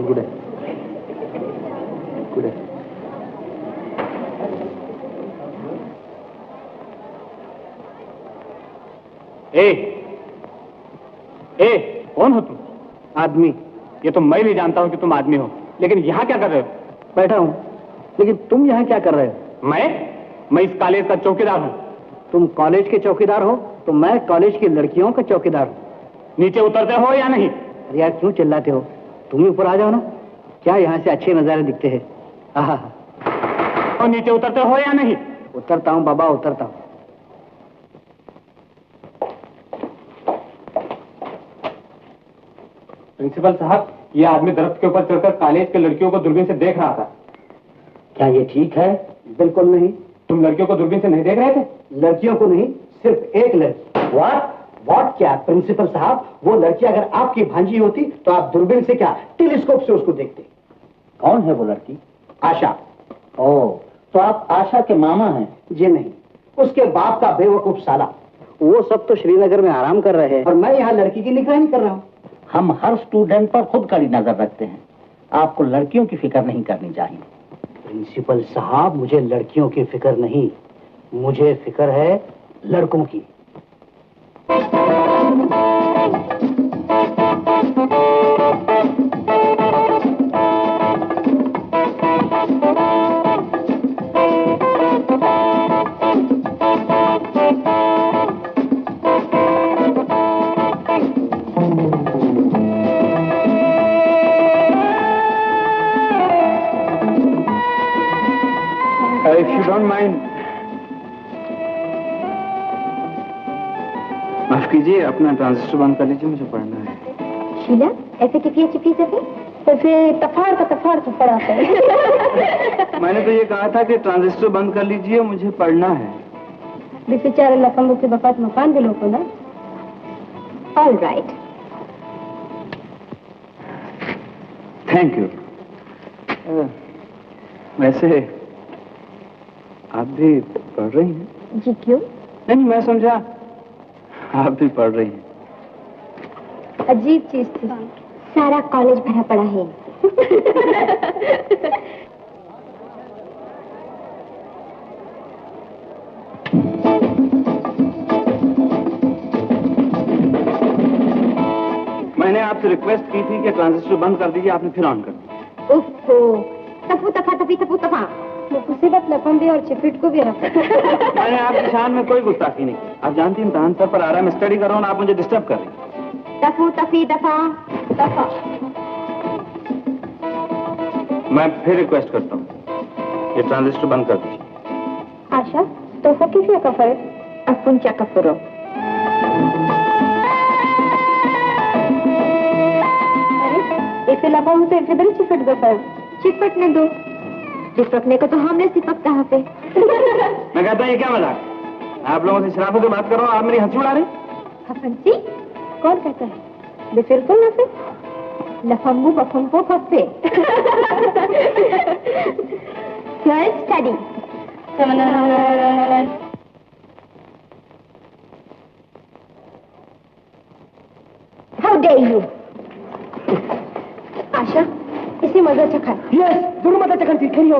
Good है, good है। कौन हो तुम? आदमी। ये तो मैं भी जानता हूँ कि तुम आदमी हो, लेकिन यहाँ क्या कर रहे हो? बैठा हूँ। लेकिन तुम यहाँ क्या कर रहे हो? मैं इस कॉलेज का चौकीदार हूँ। तुम कॉलेज के चौकीदार हो तो मैं कॉलेज की लड़कियों का चौकीदार हूँ। नीचे उतरते हो या नहीं? अरे यार क्यों चिल्लाते हो? तुम ही ऊपर आ जाओ ना। क्या यहाँ से अच्छे नजारे दिखते हैं। और नीचे उतरते हो या नहीं? उतरता हूँ बाबा, उतरता हूँ। प्रिंसिपल साहब, ये आदमी दरख्त के ऊपर चढ़कर कॉलेज के लड़कियों को दूरबीन से देख रहा था। क्या ये ठीक है? बिल्कुल नहीं। तुम लड़कियों को दूरबीन से नहीं देख रहे थे? लड़कियों को नहीं, सिर्फ एक लड़की। व्हाट क्या प्रिंसिपल साहब, वो लड़की अगर आपकी भांजी होती तो आप दूरबीन से क्या टेलीस्कोप से उसको देखते। कौन है वो लड़की? आशा। ओह, तो आप आशा के मामा हैं? जी नहीं, उसके बाप का बेवकूफ साला। वो सब तो श्रीनगर में आराम कर रहे हैं और मैं यहाँ लड़की की निगरानी कर रहा हूँ। हम हर स्टूडेंट पर खुद कड़ी नजर रखते हैं, आपको लड़कियों की फिक्र नहीं करनी चाहिए। प्रिंसिपल साहब, मुझे लड़कियों की फिक्र नहीं, मुझे फिक्र है लड़कों की। If you don't mind, माफ कीजिए, अपना ट्रांजिस्टर बंद कर लीजिए, मुझे पढ़ना है। शीला, ऐसे कितनी चिपी से तो फिर तफाड़ का पड़ा है। मैंने तो ये कहा था कि ट्रांजिस्टर बंद कर लीजिए, मुझे पढ़ना है। बेचारे लफंगों के बफात मकान दिलों को ना। All right, thank you. वैसे आप भी पढ़ रही हैं? जी क्यों? नहीं, मैं समझा आप भी पढ़ रही हैं। अजीब चीज थी, सारा कॉलेज भरा पड़ा है। मैंने आपसे रिक्वेस्ट की थी कि ट्रांजिस्टर बंद कर दीजिए, आपने फिर ऑन कर दिया। ओहो, तफू तफा तफी तफू तफा, मुसीबत लफंगे और चिफिट को भी रखा। मैंने आपकी शान में कोई गुस्ताखी नहीं की। आप जानती हैं, इम्तिहान सर पर आ रहा है, मैं स्टडी कर रहा हूँ, आप मुझे डिस्टर्ब कर रही हैं। तफू तफी दफा दफा। मैं फिर रिक्वेस्ट करता हूँ, ये ट्रांजिस्टर बंद कर दीजिए। आशा, तो किसी का फर्क अपन क्या करो। इसे लफाऊ से इधर चिपट दो, पर चिपटने दो। चिपकने को तो हमने चिपकता है पे। मैं कहता हूँ ये क्या मजाक? आप लोगों से शराफत से बात कर रहा हूँ, आप मेरी हंसी उड़ा रहे? हंसी? कौन कहता है? बिल्कुल ना से लफंगू बफंगो फंसे। स्टडी। How dare you? आशा, इसे मजा चखा। यस, जरूर मजा चखा थी। खेलिए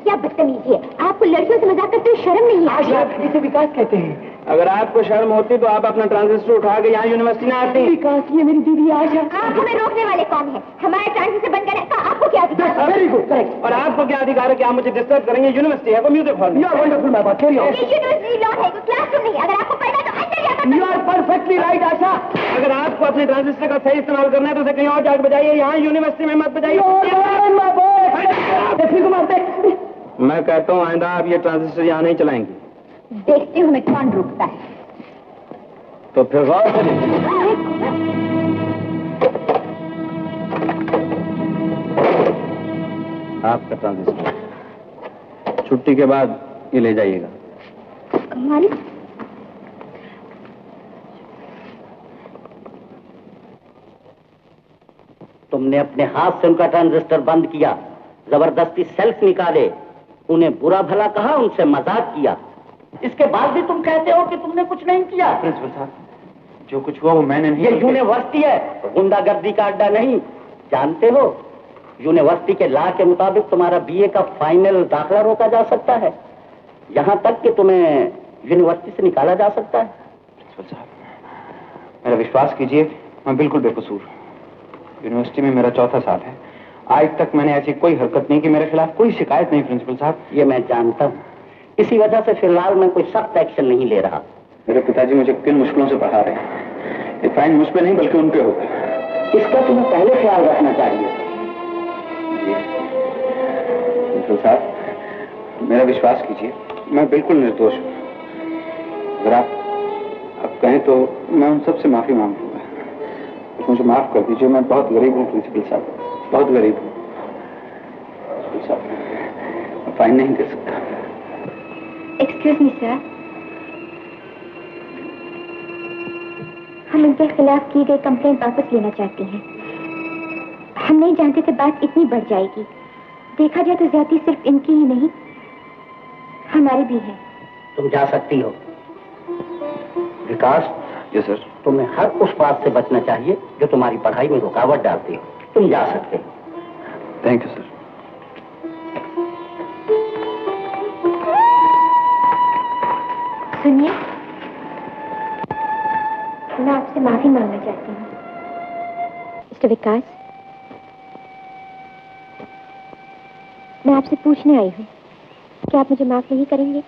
क्या बदतमीजी है, आपको लड़कियों से मजाक करते हुए शर्म नहीं है? आशा, इसे विकास कहते हैं। अगर आपको शर्म होती तो आप अपना ट्रांजिस्टर उठा के यहाँ यूनिवर्सिटी में आती। विकास, ये मेरी दीदी आशा। आप हमें रोकने वाले कौन है? हमारे ट्रांजिस्टर बंद करने का आपको क्या अधिकार है? Very good, correct. और आपको क्या अधिकार है कि आप मुझे डिस्टर्ब करेंगे? यूनिवर्सिटी है, वो music hall. You are wonderful my boy, carry on. ये यूनिवर्सिटी लॉ है, क्लासरूम नहीं। अगर आपको पढ़ना तो अंदर जाकर। You are perfectly right Asha. अगर आपको अपने ट्रांजिस्टर का सही इस्तेमाल करना है तो उसे कहीं और जाकर बजाइए, यहाँ यूनिवर्सिटी में मत बजाइए। मैं कहता हूँ आइंदा आप ये ट्रांजिस्टर यहाँ नहीं चलाएंगे। देखती हूँ मैं कौन रोकता है। तो फिर गौर से आपका ट्रांजिस्टर छुट्टी के बाद ये ले जाइएगा। कमाल। तुमने अपने हाथ से उनका ट्रांजिस्टर बंद किया, जबरदस्ती सेल्फ निकाले, उन्हें बुरा भला कहा, उनसे मजाक किया, इसके बाद भी तुम कहते हो कि तुमने कुछ नहीं किया। प्रिंसिपल साहब, जो कुछ हुआ वो मैंने नहीं। ये यूनिवर्सिटी है, गुंडागर्दी का अड्डा नहीं, जानते हो? यूनिवर्सिटी के लॉ के मुताबिक तुम्हारा बीए का फाइनल दाखिला रोका जा सकता है, यहाँ तक कि तुम्हें यूनिवर्सिटी से निकाला जा सकता है। प्रिंसिपल साहब, मेरा विश्वास कीजिए, मैं बिल्कुल बेकसूर हूँ। यूनिवर्सिटी में मेरा 4था साल है, आज तक मैंने ऐसी कोई हरकत नहीं की, मेरे खिलाफ कोई शिकायत नहीं। प्रिंसिपल साहब, ये मैं जानता हूँ, इसी वजह से फिलहाल मैं कोई सख्त एक्शन नहीं ले रहा। मेरे पिताजी मुझे किन मुश्किलों से पढ़ा रहे हैं, ये फाइन मुझ पे नहीं बल्कि उन पे होगा। इसका तुम्हें पहले ख्याल रखना चाहिए। प्रिंसिपल साहब, मेरा विश्वास कीजिए, मैं बिल्कुल निर्दोष हूँ। अगर आप कहें तो मैं उन सबसे माफी मांग लूंगा। मुझे माफ कर दीजिए, मैं बहुत गरीब हूँ प्रिंसिपल साहब, बहुत गरीब हूँ। प्रिंसिपल साहब, मैं फाइन नहीं दे सकता। एक्सक्यूज मी सर, हम इनके खिलाफ की गई कंप्लेंट वापस लेना चाहते हैं। हम नहीं जानते थे बात इतनी बढ़ जाएगी। देखा जाए तो ज्यादती सिर्फ इनकी ही नहीं, हमारी भी है। तुम जा सकती हो। विकास, जी सर। तुम्हें हर उस बात से बचना चाहिए जो तुम्हारी पढ़ाई में रुकावट डालती हो। तुम जा सकते हो। Thank you sir. सुनिए, मैं आपसे माफी मांगना चाहती हूँ। मिस्टर विकास, मैं आपसे पूछने आई हूँ कि आप मुझे माफ नहीं करेंगे?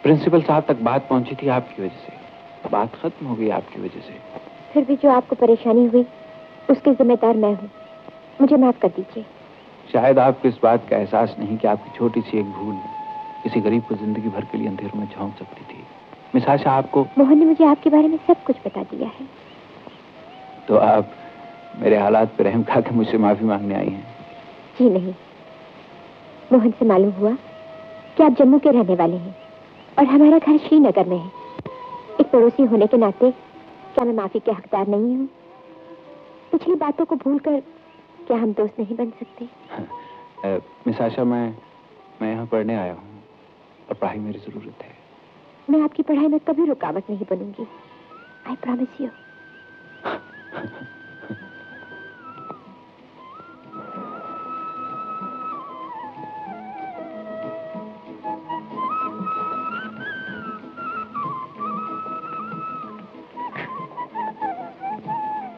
प्रिंसिपल साहब तक बात पहुंची थी आपकी वजह से, बात खत्म हो गई आपकी वजह से। फिर भी जो आपको परेशानी हुई उसकी जिम्मेदार मैं हूँ, मुझे माफ कर दीजिए। शायद आपको इस बात का एहसास नहीं कि आपकी छोटी सी एक भूल किसी गरीब को जिंदगी भर के लिए अंधेरों में झोंक सकती थी। मिस आशा, आपको मोहन ने मुझे आपके बारे में सब कुछ बता दिया है। तो आप मेरे हालात पर रहम खा के मुझसे माफी मांगने आई हैं? जी नहीं, मोहन से मालूम हुआ कि आप जम्मू के रहने वाले हैं और हमारा घर श्रीनगर में है। एक पड़ोसी होने के नाते क्या मैं माफी के हकदार नहीं हूँ? पिछली बातों को भूलकर क्या हम दोस्त नहीं बन सकते? मिस आशा, मैं यहाँ पढ़ने आया हूँ और पढ़ाई मेरी जरूरत है। मैं आपकी पढ़ाई में कभी रुकावट नहीं बनूंगी। I promise you.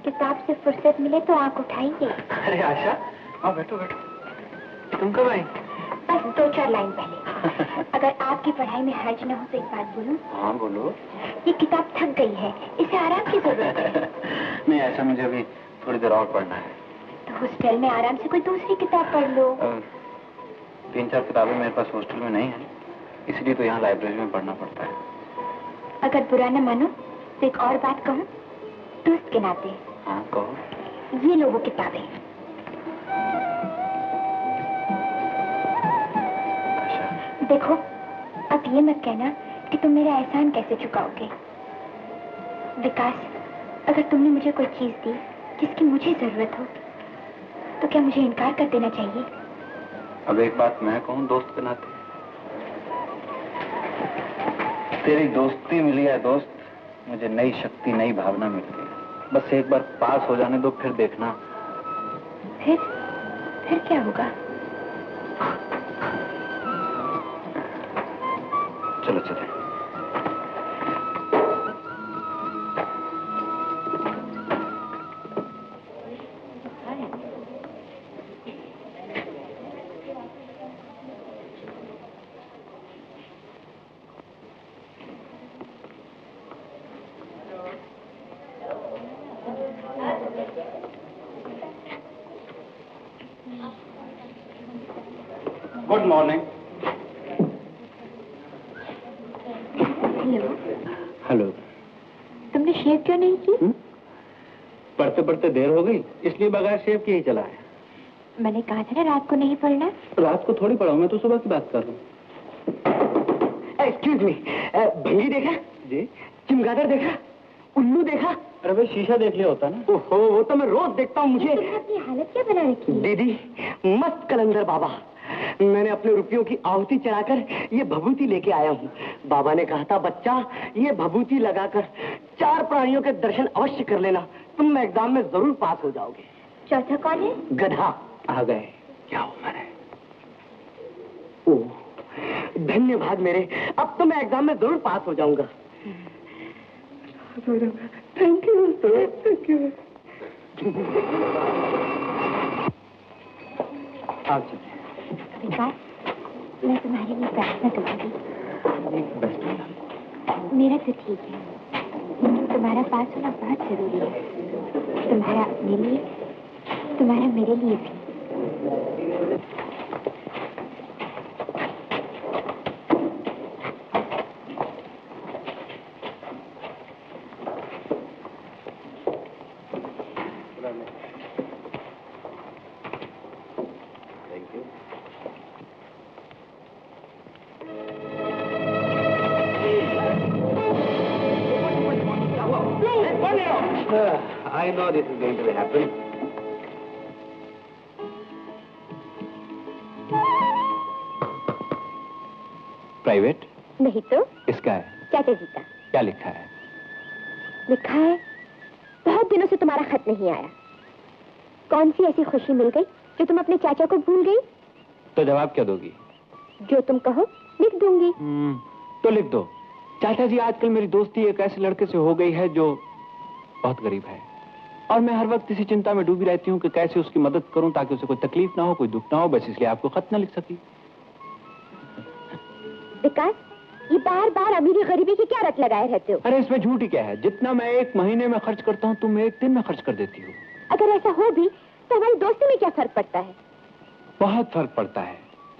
किताब से फुर्सत मिले तो आंख उठाएंगे। अरे आशा, आओ बैठो बैठो। तुम कब आई? बस 2-4 लाइन पहले। अगर आपकी पढ़ाई में हर्ज न हो तो एक बात बोलूं? हाँ बोलो। ये किताब थक गई है, इसे आराम की जरूरत है। नहीं, ऐसा मुझे अभी थोड़ी देर और पढ़ना है। तो हॉस्टल में आराम से कोई दूसरी किताब पढ़ लो। 3-4 किताबें मेरे पास हॉस्टल में नहीं है, इसलिए तो यहाँ लाइब्रेरी में पढ़ना पड़ता है। अगर बुरा न मानो तो एक और बात कहूँ, दोस्त के नाते। हाँ कहो। ये लो वो किताबें। देखो, अब ये मत कहना कि तुम मेरा एहसान कैसे चुकाओगे। विकास, अगर तुमने मुझे कोई चीज दी जिसकी मुझे जरूरत हो तो क्या मुझे इनकार कर देना चाहिए? अब एक बात मैं कहूँ दोस्त के नाते, तेरी दोस्ती मिली है दोस्त, मुझे नई शक्ति नई भावना मिलती है। बस एक बार पास हो जाने दो, फिर देखना। फिर क्या होगा? चलो चलो। Good morning. हेलो। तुमने शेव क्यों नहीं की? पढ़ते पढ़ते देर हो गई, इसलिए बगैर शेव के ही चला है। मैंने कहा था ना रात को नहीं पढ़ना। रात को थोड़ी पढ़ाऊं, मैं तो सुबह की बात कर रहा हूँ। एक्सक्यूज मी, भंगी देखा जी? चमगादड़ देखा? उल्लू देखा? अरे भाई, शीशा देख लिया होता ना। ओहो, वो तो मैं रोज देखता हूँ। मुझे अपनी हालत क्या बना रखी है? दीदी, मस्त कलंदर बाबा, मैंने अपने रुपयों की आहुति चढ़ाकर ये भभूति लेके आया हूँ। बाबा ने कहा था, बच्चा ये भभूति लगाकर 4 प्राणियों के दर्शन अवश्य कर लेना, तुम एग्जाम में जरूर पास हो जाओगे। चौथा कौन है? गधा। आ गए। क्या हो मैंने? ओह, धन्यवाद मेरे, अब तो मैं एग्जाम में जरूर पास हो जाऊंगा। Thank you, thank you. आप चलिए। विकास, मैं तुम्हारे लिए प्रार्थना करूंगी। मेरा तो ठीक है, लेकिन तुम्हारा पास होना बहुत जरूरी है। तुम्हारा अपने लिए, तुम्हारा मेरे लिए भी। I know this is going to happen. Private? नहीं तो किसका है? चाचा जी का। क्या लिखा है? लिखा है, बहुत दिनों से तुम्हारा खत नहीं आया। कौन सी ऐसी खुशी मिल गई जो तुम अपने चाचा को भूल गई? तो जवाब क्या दोगी? जो तुम कहो लिख दूंगी। तो लिख दो। चाचा जी, आजकल मेरी दोस्ती एक ऐसे लड़के से हो गई है जो बहुत गरीब है, और मैं हर वक्त इसी चिंता में डूबी रहती हूँ कि कैसे उसकी मदद करूं ताकि उसे कोई तकलीफ ना हो, कोई दुख ना हो। बस इसलिए आपको खत ना लिख सकी। विकास, ये बार बार अमीरी गरीबी की क्या रट लगाए रहते हो? अरे इसमें झूठी क्या है? जितना मैं एक महीने में खर्च करता हूँ तुम एक दिन में खर्च कर देती हो। अगर ऐसा हो भी तो हमारी दोस्ती में क्या फर्क पड़ता है? बहुत फर्क पड़ता है।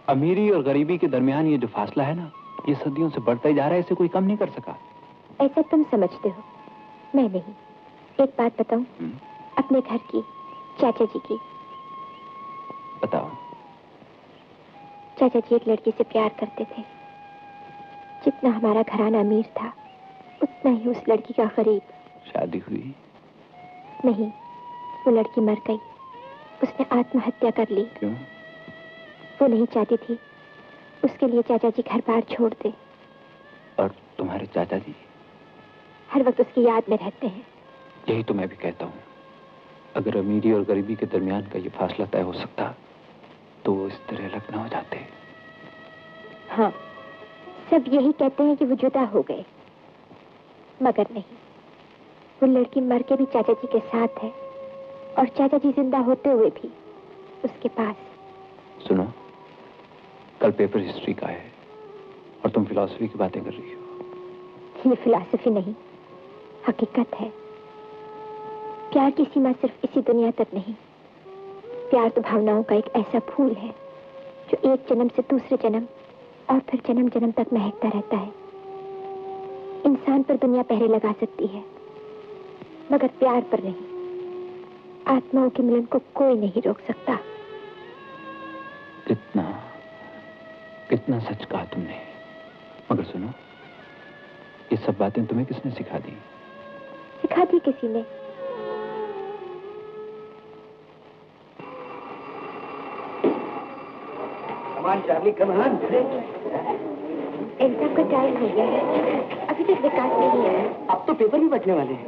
अमीरी और गरीबी के दरमियान ये जो फासला है ना, ये सदियों से बढ़ता ही जा रहा है। इसे कोई कम नहीं कर सका। ऐसा तुम समझते हो, मैं नहीं। एक बात बताऊं, अपने घर की, चाचा जी की। बताओ। चाचा जी एक लड़की से प्यार करते थे। जितना हमारा घराना अमीर था, उतना ही उस लड़की का गरीब। शादी हुई? नहीं, वो लड़की मर गई। उसने आत्महत्या कर ली। क्यों? वो नहीं चाहती थी उसके लिए चाचा जी घर बार छोड़ दे। और तुम्हारे चाचा जी? हर वक्त उसकी याद में रहते हैं। यही तो मैं भी कहता हूँ। अगर अमीरी और गरीबी के दरमियान का ये फासला तय हो सकता तो वो इस तरह अलग ना हो जाते। हाँ, सब यही कहते हैं कि वो जुदा हो गए, मगर नहीं। वो लड़की मर के भी चाचा जी के साथ है, और चाचा जी जिंदा होते हुए भी उसके पास। सुनो, कल पेपर हिस्ट्री का है और तुम फिलॉसफी की बातें कर रही हो। ये फिलॉसफी नहीं, हकीकत है। प्यार की सीमा सिर्फ इसी दुनिया तक नहीं। प्यार तो भावनाओं का एक ऐसा फूल है जो एक जन्म से दूसरे जन्म और फिर जन्म जन्म तक महकता रहता है। इंसान पर दुनिया पहरे लगा सकती है, मगर प्यार पर नहीं। आत्माओं के मिलन को कोई नहीं रोक सकता। कितना कितना सच कहा तुमने। मगर सुनो, ये सब बातें तुम्हें किसने सिखा दी? सिखा दी किसी ने। चार्ली, कमान। एग्जाम का टाइम हो गया है, अभी तक विकास नहीं आया। अब तो पेपर भी बचने वाले हैं।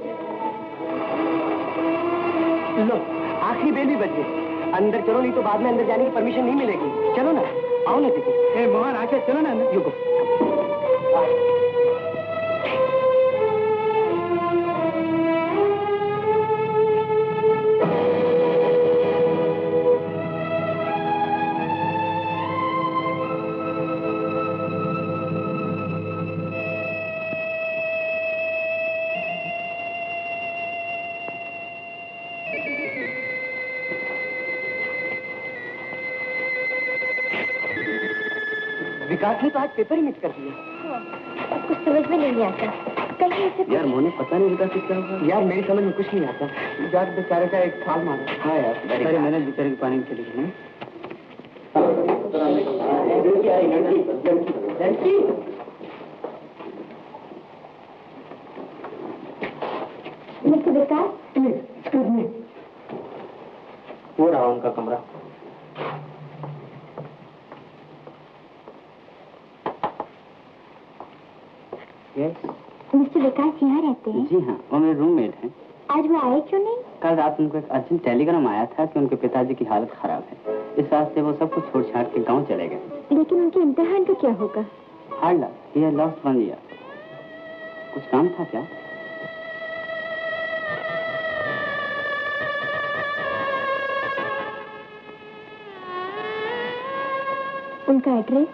लो, आखिरी बेल भी बच गई। अंदर चलो, नहीं तो बाद में अंदर जाने की परमिशन नहीं मिलेगी। चलो ना, आओ ना दीदी। मोहन, आके चलो ना अंदर। रुको। विकास ने तो आज पेपर ही मिस कर दिया। कुछ समझ में नहीं आता। कहीं ऐसे यार मोने, पता नहीं विकास क्या होगा। यार मेरी समझ में कुछ नहीं आता। जाके बेचारे का एक साल मारा। हाँ यार, अरे मैंने बेचारे की पानी चली गई। मिस्टर विकास, एक्सक्यूज मी। वो रहा उनका कमरा। यस मिस्टर विकास यहाँ रहते हैं? जी हाँ, वो मेरे रूममेट हैं। आज वो आए क्यों नहीं? कल रात उनको एक अर्जेंट टेलीग्राम आया था कि उनके पिताजी की हालत खराब है, इस वास्ते वो सब कुछ छोड़ छाड़ के गांव चले गए। लेकिन उनके इम्तिहान का क्या होगा? Hard luck, he has lost 1 year. कुछ काम था क्या? उनका एड्रेस?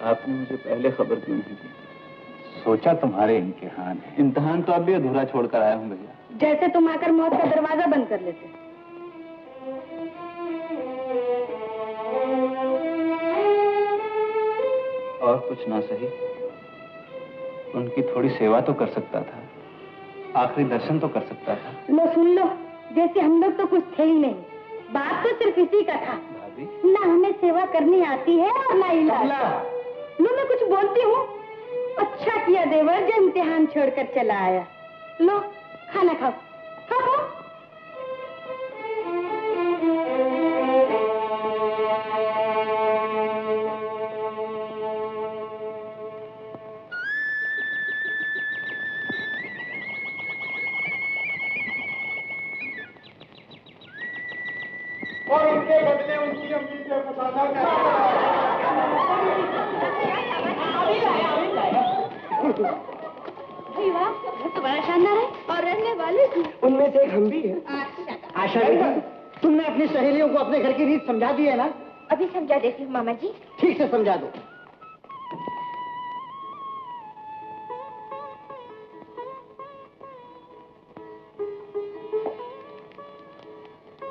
आपने मुझे पहले खबर क्यों नहीं दी? सोचा तुम्हारे इम्तिहान है। इम्तिहान तो अब भी अधूरा छोड़कर आया हूँ भैया। जैसे तुम आकर मौत का दरवाजा बंद कर लेते। और कुछ ना सही, उनकी थोड़ी सेवा तो कर सकता था, आखिरी दर्शन तो कर सकता था। लो सुन लो, जैसे हम लोग तो कुछ थे ही नहीं, बात तो सिर्फ इसी का था। भाभी, ना हमें सेवा करनी आती है और ना इलाज। लो मैं कुछ बोलती हूँ। अच्छा किया देवर जो इम्तिहान छोड़कर चला आया। लो खाना खाओ, खाओ। और इनके बदले उनकी अम्मी से फसाना तो बड़ा शानदार है और रहने वाले भी। उनमें से एक हम भी हैं। आशा बेटी, तुमने अपनी सहेलियों को अपने घर की रीत समझा दी है ना? अभी समझा देती हूँ मामा जी। ठीक से समझा दो।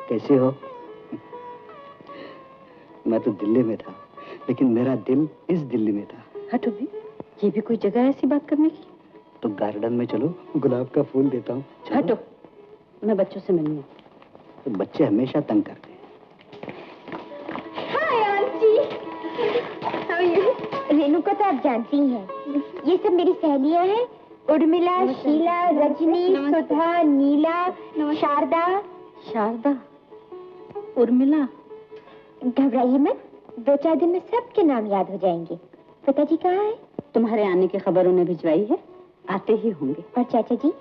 कैसे हो? मैं तो दिल्ली में था, लेकिन मेरा दिल इस दिल्ली में था। हटो भी, ये भी कोई जगह है ऐसी बात करने की? तो गार्डन में चलो, गुलाब का फूल देता हूँ। हटो, मैं बच्चों से मिलनी हूँ। तो बच्चे हमेशा तंग करते हैं। Hi aunty. रेनू को तो आप जानती हैं। ये सब मेरी सहेलियां हैं। उर्मिला, शीला, रजनी, सुधा, नीला, शारदा। शारदा, उर्मिला। घबराइए मत, 2-4 दिन में सबके नाम याद हो जाएंगे। पिताजी कहाँ है? तुम्हारे आने की खबर उन्हें भिजवाई है, आते ही होंगे। और चाचा जी?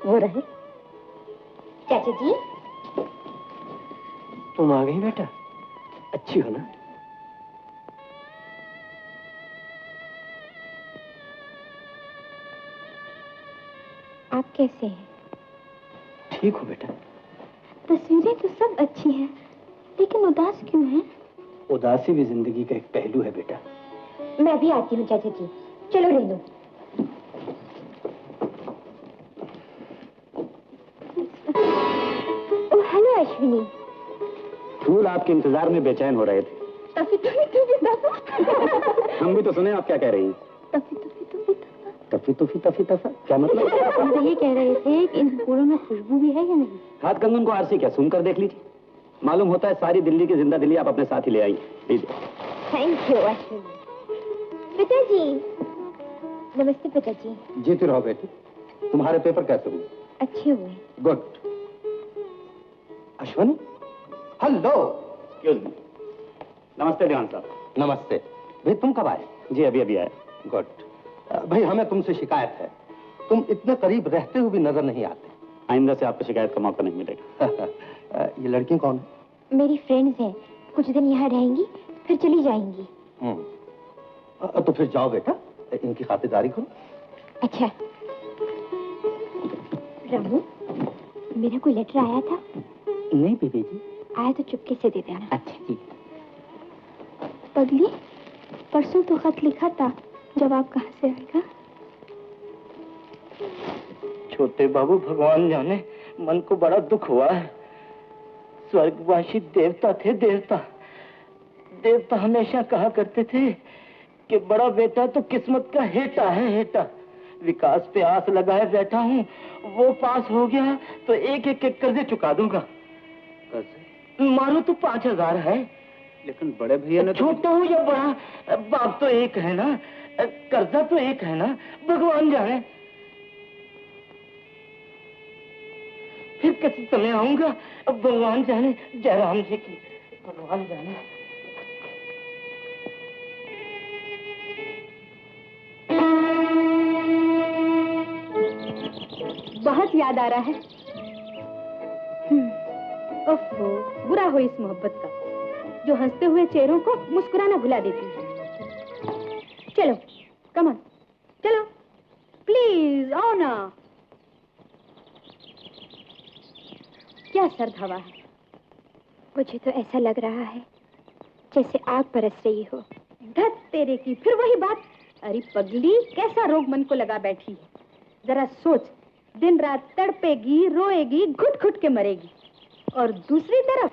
वो रहे। चाचा जी, तुम आ गई बेटा, अच्छी हो ना? आप कैसे हैं? ठीक हो बेटा। तस्वीरें तो सब अच्छी हैं, लेकिन उदास क्यों हैं? उदासी भी जिंदगी का एक पहलू है बेटा। मैं भी आती हूँ चाचा जी। चलो रेनू। Oh hello Ashwini. फूल आपके इंतजार में बेचैन हो रहे थे। तफी हम भी तो सुने आप क्या कह रही हैं। तफी तफा क्या मतलब? हम तो ये कह रहे थे कि इन फूलों में खुशबू भी है या नहीं? हाथ कंगन को आरसी क्या सुन कर देख लीजिए। मालूम होता है सारी दिल्ली की जिंदा दिल्ली आप अपने साथ ही ले आई। Thank you Ashwini. पिताजी। नमस्ते पिताजी। जीती रहो बेटी। तुम्हारे पेपर कैसे हुए? अच्छे हुए। गुड। अश्विनी, हेलो। नमस्ते देवान साहब। नमस्ते। भाई तुम कब आए? जी अभी आए। गुड। भाई हमें तुमसे शिकायत है, तुम इतने करीब रहते हुए भी नजर नहीं आते। आइंदा से आपको शिकायत का मौका नहीं मिलेगा। ये लड़की कौन है? मेरी फ्रेंड्स हैं, कुछ दिन यहाँ रहेंगी फिर चली जाएंगी। तो फिर जाओ बेटा, इनकी खातिरदारी करो। अच्छा रामू, मेरा कोई लेटर आया था? नहीं बीबी जी। आया तो चुपके से दे देना। अच्छा जी। पगली, परसों तो खत लिखा था, जवाब कहाँ से आएगा? छोटे बाबू, भगवान जाने मन को बड़ा दुख हुआ है। स्वर्गवासी देवता थे, देवता हमेशा कहा करते थे कि बड़ा बेटा तो किस्मत का हेटा है, हेटा। विकास पे आस लगाए बैठा हूँ, वो पास हो गया तो एक एक कर्जे चुका दूंगा। कर्जे मारो तो 5000 है। लेकिन बड़े भैया ने छोटा हो या बड़ा, बाप तो एक है ना, कर्जा तो एक है ना, भगवान जाने। फिर किसी समय आऊंगा। अब भगवान जाने, जयराम जी की भगवान जाने। बहुत याद आ रहा है। ओफो, बुरा हो इस मोहब्बत का जो हंसते हुए चेहरों को मुस्कुराना भुला देती है। चलो कम ऑन, चलो प्लीज आओ ना। क्या सर्द हवा है। मुझे तो ऐसा लग रहा है जैसे आग बरस रही हो। धत तेरे की, फिर वही बात। अरे पगली, कैसा रोग मन को लगा बैठी है। जरा सोच, दिन रात तड़पेगी, रोएगी, घुट घुट के मरेगी, और दूसरी तरफ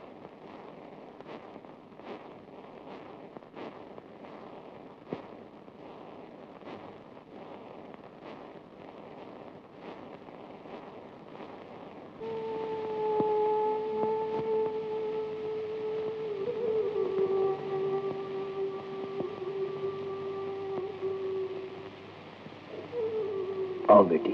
आओ बेटी।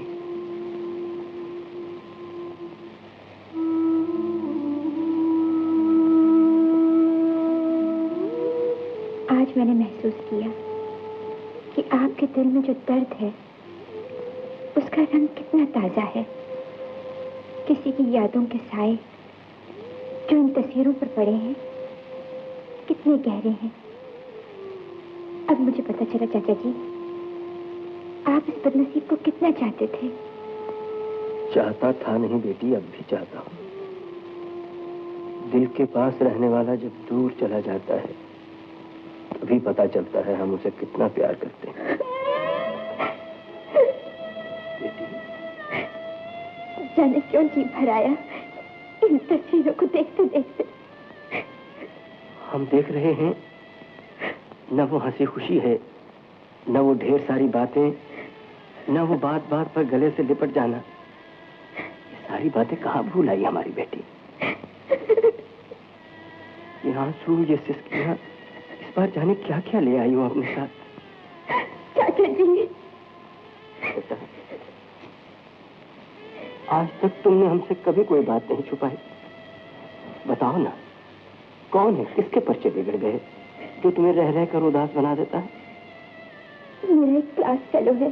आज मैंने महसूस किया कि आपके दिल में जो दर्द है उसका रंग कितना ताजा है। किसी की यादों के साए जो इन तस्वीरों पर पड़े हैं कितने गहरे हैं। अब मुझे पता चला चाचा जी, आप इस बदनसीब को कितना चाहते थे। चाहता था नहीं बेटी, अब भी चाहता हूँ। दिल के पास रहने वाला जब दूर चला जाता है तभी पता चलता है हम उसे कितना प्यार करते हैं। बेटी, जाने क्यों जी भर आया इन तस्वीरों को देखते देखते। हम देख रहे हैं न वो हंसी खुशी है, न वो ढेर सारी बातें, न वो बात बात पर गले से लिपट जाना। ये सारी बातें कहाँ भूल आई हमारी बेटी। ये आंसू, ये सिसकियां, इस बार जाने क्या क्या ले आई हो अपने साथ। चाचा जी, आज तक तुमने हमसे कभी कोई बात नहीं छुपाई। बताओ ना, कौन है, किसके पर्चे बिगड़ गए जो तुम्हें रह रह कर उदास बना देता है? मेरा एक क्लास फेलो है,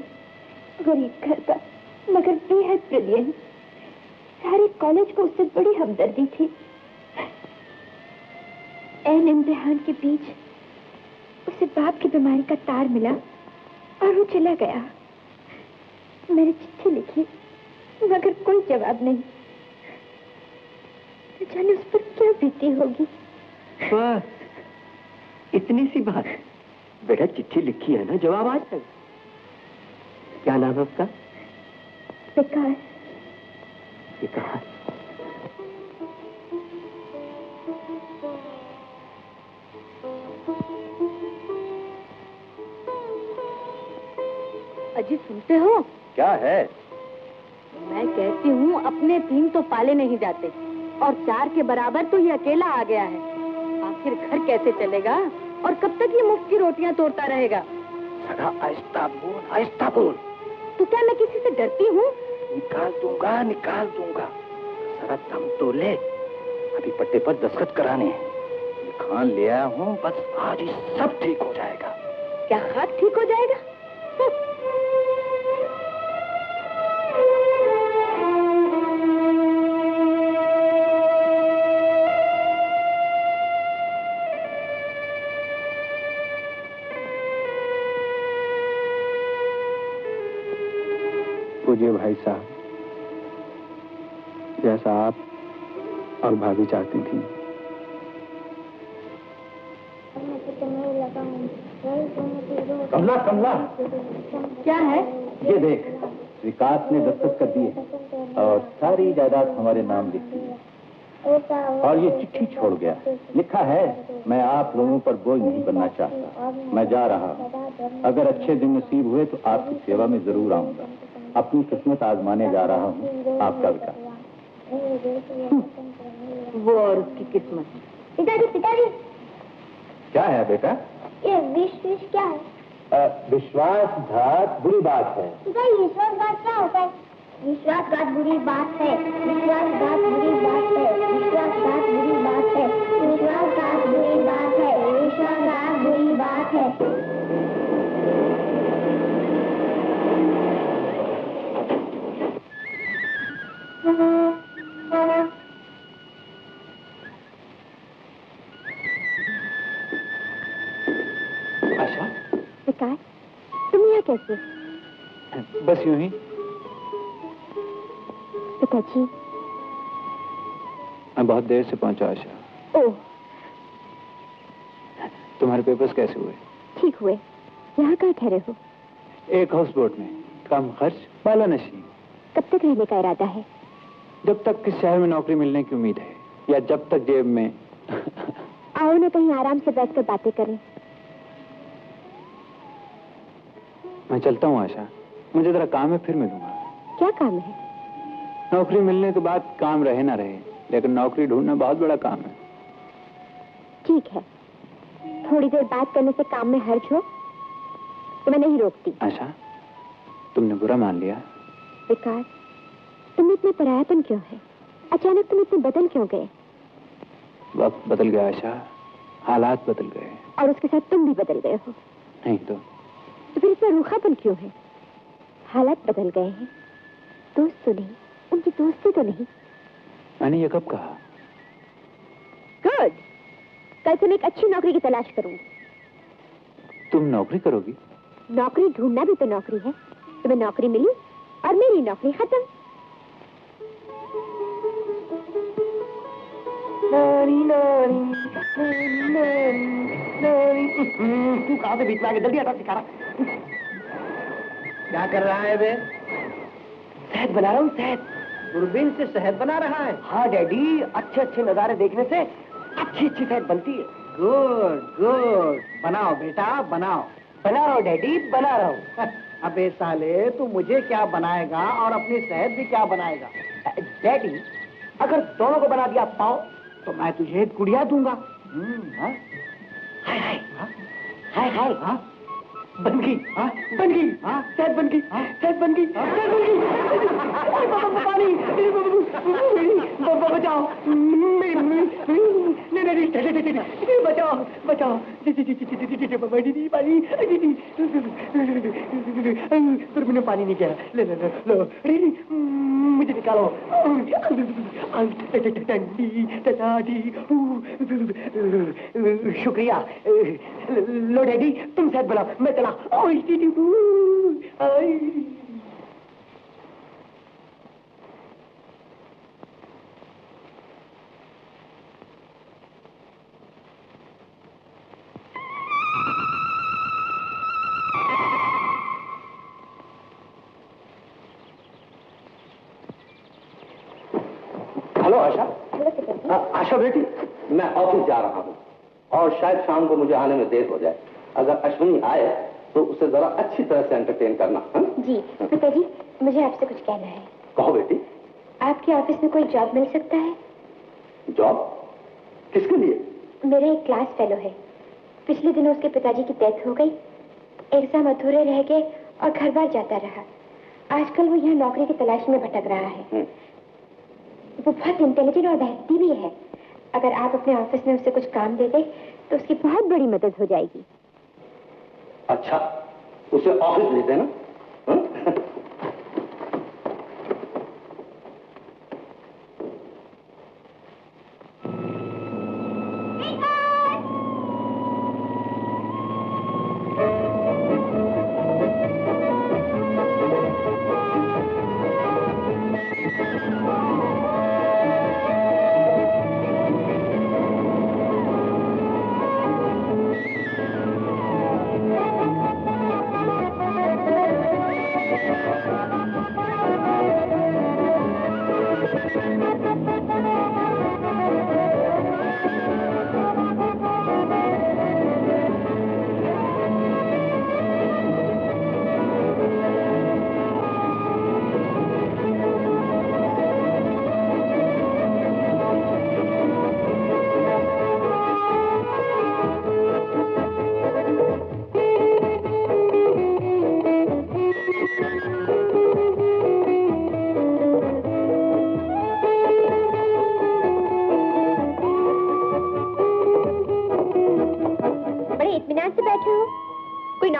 गरीब घर का, मगर बेहद ब्रिलियंट। सारे कॉलेज को उससे बड़ी हमदर्दी थी। ऐन इम्तिहान के बीच उसे बाप की बीमारी का तार मिला और वो चला गया। मैंने चिट्ठी लिखी मगर कोई जवाब नहीं। न जाने उस पर क्या बीती होगी। बस इतनी सी बात। बेटा चिट्ठी लिखी है ना, जवाब आज तक। क्या नाम है उसका? विकास। विकास। अजी सुनते हो? क्या है? मैं कहती हूँ अपने 3 तो पाले नहीं जाते और 4 के बराबर तो ये अकेला आ गया है। आखिर घर कैसे चलेगा और कब तक ये मुफ्त की रोटियां तोड़ता रहेगा? सदा आहिस्ता बोल, आहिस्ता बोल। तो क्या मैं किसी से डरती हूँ? निकाल दूंगा, निकाल दूंगा। जरा दम तो ले, अभी पट्टे पर दस्तखत कराने हैं। लिखान ले आया हूँ, बस आज ही सब ठीक हो जाएगा। क्या हाथ ठीक हो जाएगा? पूज्य भाई साहब, जैसा आप और भाभी चाहती थी। कमला, कमला, क्या है? ये देख, विकास ने दस्तखत कर दिए और सारी जायदाद हमारे नाम लिख दी है। और ये चिट्ठी छोड़ गया, लिखा है, मैं आप लोगों पर बोझ नहीं बनना चाहता, मैं जा रहा हूँ। अगर अच्छे दिन नसीब हुए तो आपकी सेवा में जरूर आऊंगा। अपनी किस्मत आजमाने जा रहा हूँ। आपका विकास। वो और उसकी किस्मत। पिताजी, पिताजी, क्या है बेटा? ये विश क्या है? विश्वासघात बुरी बात है। पिताजी, विश्वासघात क्या होता है? विश्वासघात बुरी बात है, विश्वासघात बुरी बात है, विश्वासघात बुरी बात है, विश्वासघात बुरी बात है, विश्वासघात बुरी बात है। आशा, विकास, तुम यहाँ कैसे? बस यूं ही। पिताजी, मैं बहुत देर से पहुंचा आशा। ओह, तुम्हारे पेपर्स कैसे हुए? ठीक हुए। यहाँ कहाँ ठहरे हो? एक हाउस बोट में, कम खर्च, बाला नशी। कब तक रहने का इरादा है? जब तक किस शहर में नौकरी मिलने की उम्मीद है, या जब तक जेब में आओ ना कहीं आराम से बैठकर बातें करें। मैं चलता हूँ आशा, मुझे जरा काम है, फिर मिलूंगा। क्या काम है? नौकरी मिलने के बाद काम रहे ना रहे, लेकिन नौकरी ढूंढना बहुत बड़ा काम है। ठीक है, थोड़ी देर बात करने से काम में हर्ज हो तो मैं नहीं रोकती। आशा, तुमने बुरा मान लिया? विकास, तुम इतने परायापन क्यों है? अचानक तुम इतने बदल क्यों गए? वक्त बदल गया आशा, हालात बदल गए। और उसके साथ तुम भी बदल गए हो। नहीं तो फिर इतना रूखापन क्यों है? हालात बदल गए हैं, दोस्त तो नहीं, उनकी दोस्ती तो नहीं। मैंने ये कब कहा? गुड, कल से मैं एक अच्छी नौकरी की तलाश करूंगी। तुम नौकरी करोगी? नौकरी ढूंढना भी तो नौकरी है। तुम्हें नौकरी मिली और मेरी नौकरी खत्म। तू कहाँ से बीच में आके जल्दी हटा सिखा रहा। क्या कर रहा है बे? शहद बना रहा हूँ, शहद। दूरबीन से शहद बना रहा है? हाँ डैडी, अच्छे अच्छे नजारे देखने से अच्छी अच्छी शहद बनती है। गुड गुड, बनाओ बेटा बनाओ। बना रहा हूँ डैडी, बना रहा हूँ। अबे साले, तू मुझे क्या बनाएगा और अपनी शहद भी क्या बनाएगा? डैडी, अगर दोनों को बना दिया पाओ तो मैं तुझे एक गुड़िया दूंगा। हाय हाय हाय हाय, हाँ बन गई, हाँ बन गई, हाँ शहद बन गई, शहद बन गई, शहद बन गई। पानी बचाओ, नहीं बचाओ बचाओ, फिर मैंने पानी नहीं किया। ले ले लो, मुझे निकालो। ठंडी ठंडी, शुक्रिया। लो डैडी, तुम शहद बनाओ, मैं चला। हेलो आशा। हेलो आशा बेटी, मैं ऑफिस जा रहा हूँ और शायद शाम को मुझे आने में देर हो जाए। अगर अश्विनी आए तो उसे जरा अच्छी तरह से एंटरटेन करना। जी पिताजी, मुझे आपसे कुछ कहना है। कहो बेटी। आपके ऑफिस में कोई जॉब मिल सकता है? जॉब? किसके लिए? मेरा एक क्लास फेलो है। पिछले दिनों उसके पिताजी की डेथ हो गई, एग्जाम अधूरे रह गए और घर बार जाता रहा। आजकल वो यहाँ नौकरी की तलाश में भटक रहा है। वो बहुत इंटेलिजेंट और मेहनती भी है। अगर आप अपने ऑफिस में उसे कुछ काम दे दे तो उसकी बहुत बड़ी मदद हो जाएगी। अच्छा, उसे ऑफिस ले देना।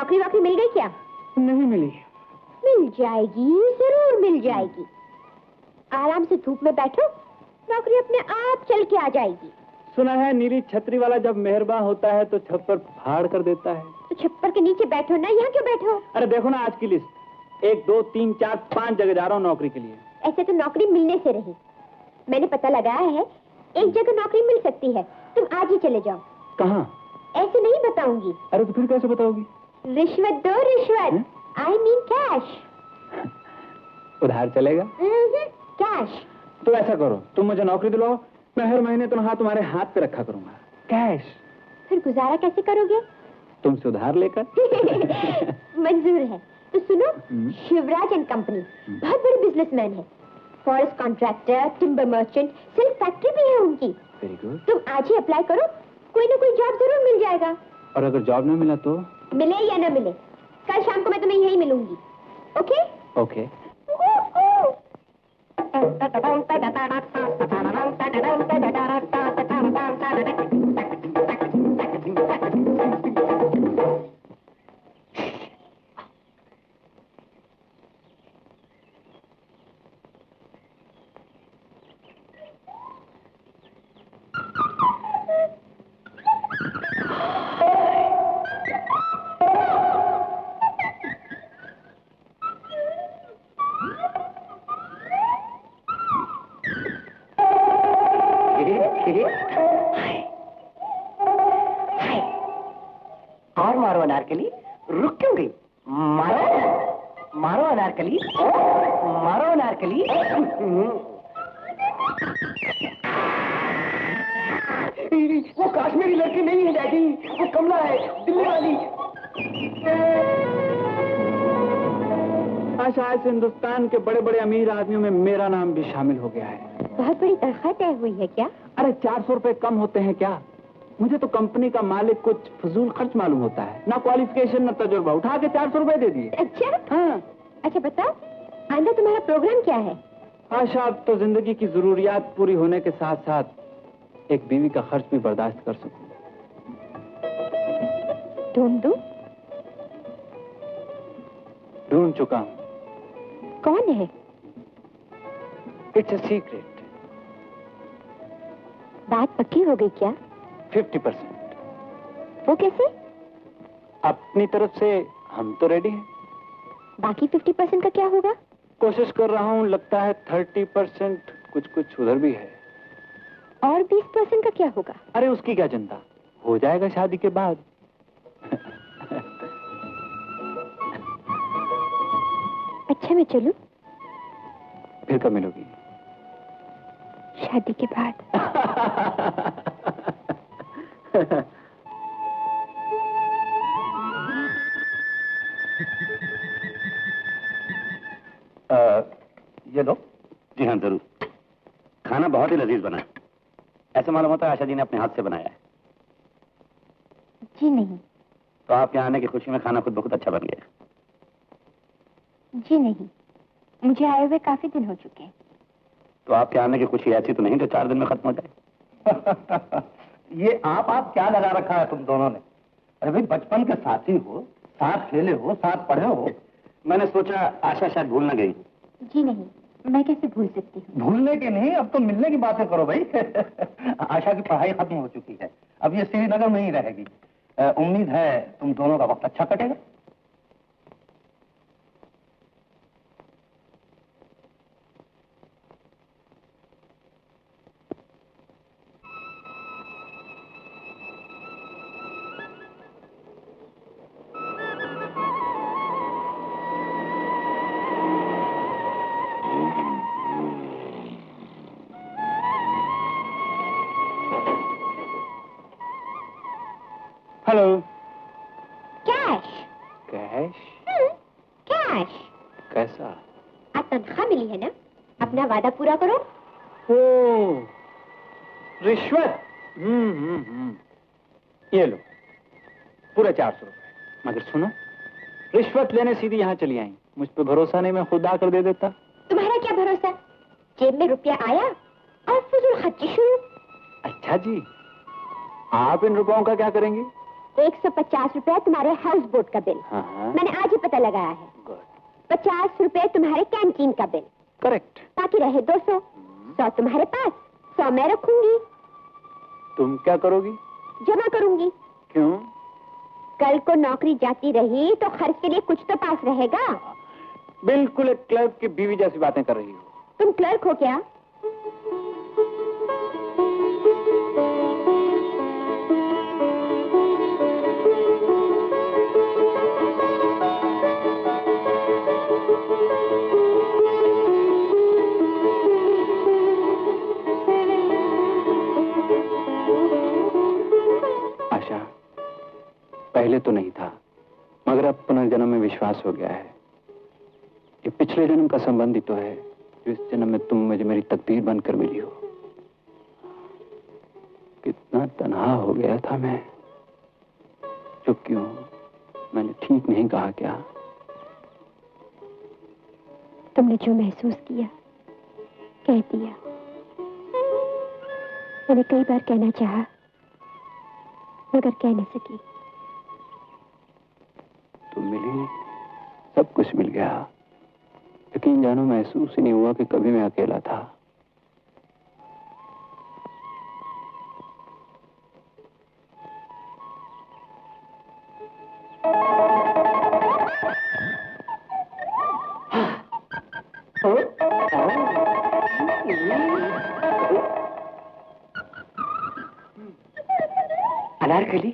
नौकरी वोकरी मिल गई क्या? नहीं मिली। मिल जाएगी, जरूर मिल जाएगी। आराम से धूप में बैठो, नौकरी अपने आप चल के आ जाएगी। सुना है नीली छतरी वाला जब मेहरबान होता है तो छप्पर फाड़ कर देता है। तो छप्पर के नीचे बैठो ना, यहाँ क्यों बैठो? अरे देखो ना आज की लिस्ट, 1 2 3 4 5 जगह जा रहा हूँ नौकरी के लिए। ऐसे तो नौकरी मिलने से रही। मैंने पता लगाया है, एक जगह नौकरी मिल सकती है, तुम आज ही चले जाओ। कहाँ? ऐसे नहीं बताऊंगी। अरे तो फिर कैसे बताओगी? रिश्वत दो, रिश्वत। I mean cash. उधार चलेगा? कैश। तो ऐसा करो, तुम मुझे नौकरी दिलाओ, मैं हर महीने तनख्वाह तुम्हारे हाथ पे रखा करूंगा, कैश। फिर गुजारा कैसे करोगे? तुमसे उधार लेकर। मंजूर है। तो सुनो, शिवराज एंड कंपनी बहुत बड़े बिजनेसमैन है। Forest contractor, timber merchant, silk factory भी है उनकी। Very good. तुम आज ही अप्लाई करो, कोई ना कोई जॉब जरूर मिल जाएगा। और अगर जॉब न मिला तो? मिले या न मिले, कल शाम को मैं तुम्हें यही मिलूंगी। ओके? ओके। और मारो अनारकली, रुक क्यों गई? मारो मारो अनारकली, मारो अनारकली। वो काश्मीरी लड़की नहीं है डैडी, वो कमला है, दिल्ली वाली। शायद से हिंदुस्तान के बड़े बड़े अमीर आदमियों में मेरा नाम भी शामिल हो गया है। बहुत बड़ी तनख्वाह तय हुई है क्या? अरे 400 रुपए कम होते हैं क्या? मुझे तो कंपनी का मालिक कुछ फजूल खर्च मालूम होता है, ना क्वालिफिकेशन ना तजुर्बा, उठा के 400 रुपए दे दिए। अच्छा? हाँ। अच्छा बताओ, आंदा तुम्हारा प्रोग्राम क्या है? आशा अब तो जिंदगी की जरूरियात पूरी होने के साथ साथ एक बीवी का खर्च भी बर्दाश्त कर सकूं। ढूंढ चुका हूं। कौन है? It's a secret. बात पक्की हो गई क्या? 50%। वो कैसे? अपनी तरफ से हम तो रेडी हैं। बाकी 50% का क्या होगा? कोशिश कर रहा हूं, लगता है 30% कुछ उधर भी है। और 20% का क्या होगा? अरे उसकी क्या चिंता, हो जाएगा शादी के बाद। अच्छा मैं चलूं? फिर कब मिलोगी? शादी के बाद। ये लो। जी हाँ जरूर। खाना बहुत ही लजीज बना है। ऐसा मालूम होता है आशा जी ने अपने हाथ से बनाया है। जी नहीं। तो आपके आने की खुशी में खाना खुद बहुत अच्छा बन गया। जी नहीं, मुझे आए हुए काफी दिन हो चुके हैं। तो आपके आने की खुशी ऐसी तो नहीं जो 4 दिन में खत्म हो जाए। ये आप क्या लगा रखा है तुम दोनों ने? अरे भाई बचपन के साथी हो, साथ खेले हो, साथ पढ़े हो। मैंने सोचा आशा शायद भूल न गई। जी नहीं, मैं कैसे भूल सकती हूँ? भूलने की नहीं, अब तो मिलने की बातें करो भाई। आशा की पढ़ाई खत्म हो चुकी है, अब ये श्रीनगर में ही रहेगी। उम्मीद है तुम दोनों का वक्त अच्छा कटेगा। हेलो। कैश? कैश? कैश। कैसा? आज तनख्वाह मिली है ना, अपना वादा पूरा करो। ओ, रिश्वत। ये लो पूरे 400 रुपए। मगर सुनो, रिश्वत लेने सीधी यहाँ चली आई। मुझ पे भरोसा नहीं, मैं खुद आकर दे देता। तुम्हारा क्या भरोसा? जेब में रुपया आया और फजूल खर्ची शुरू। अच्छा जी, आप इन रुपयों का क्या करेंगी? 150 रुपए तुम्हारे हाउस बोट का बिल। मैंने आज ही पता लगाया है। 50 रुपए तुम्हारे कैंटीन का बिल। करेक्ट। बाकी रहे 200। 100 तुम्हारे पास, 100 मैं रखूंगी। तुम क्या करोगी? जमा करूंगी। क्यों? कल को नौकरी जाती रही तो खर्च के लिए कुछ तो पास रहेगा। बिल्कुल एक क्लर्क की बीवी जैसी बातें कर रही हो। तुम क्लर्क हो क्या? आशा, पहले तो नहीं था, मगर अब पुनर्जन्म में विश्वास हो गया है। ये पिछले जन्म का संबंध ही तो है, जो इस जन्म में तुम मुझे मेरी तकदीर बनकर मिली हो। कितना तन्हा हो गया था मैं। चुप क्यों? मैंने ठीक नहीं कहा क्या? तुमने जो महसूस किया कह दिया। मैंने कई बार कहना चाहा मगर कह नहीं सकी। तुम मिली, सब कुछ मिल गया। यकीन जानो महसूस ही नहीं हुआ कि कभी मैं अकेला था। अनारकली,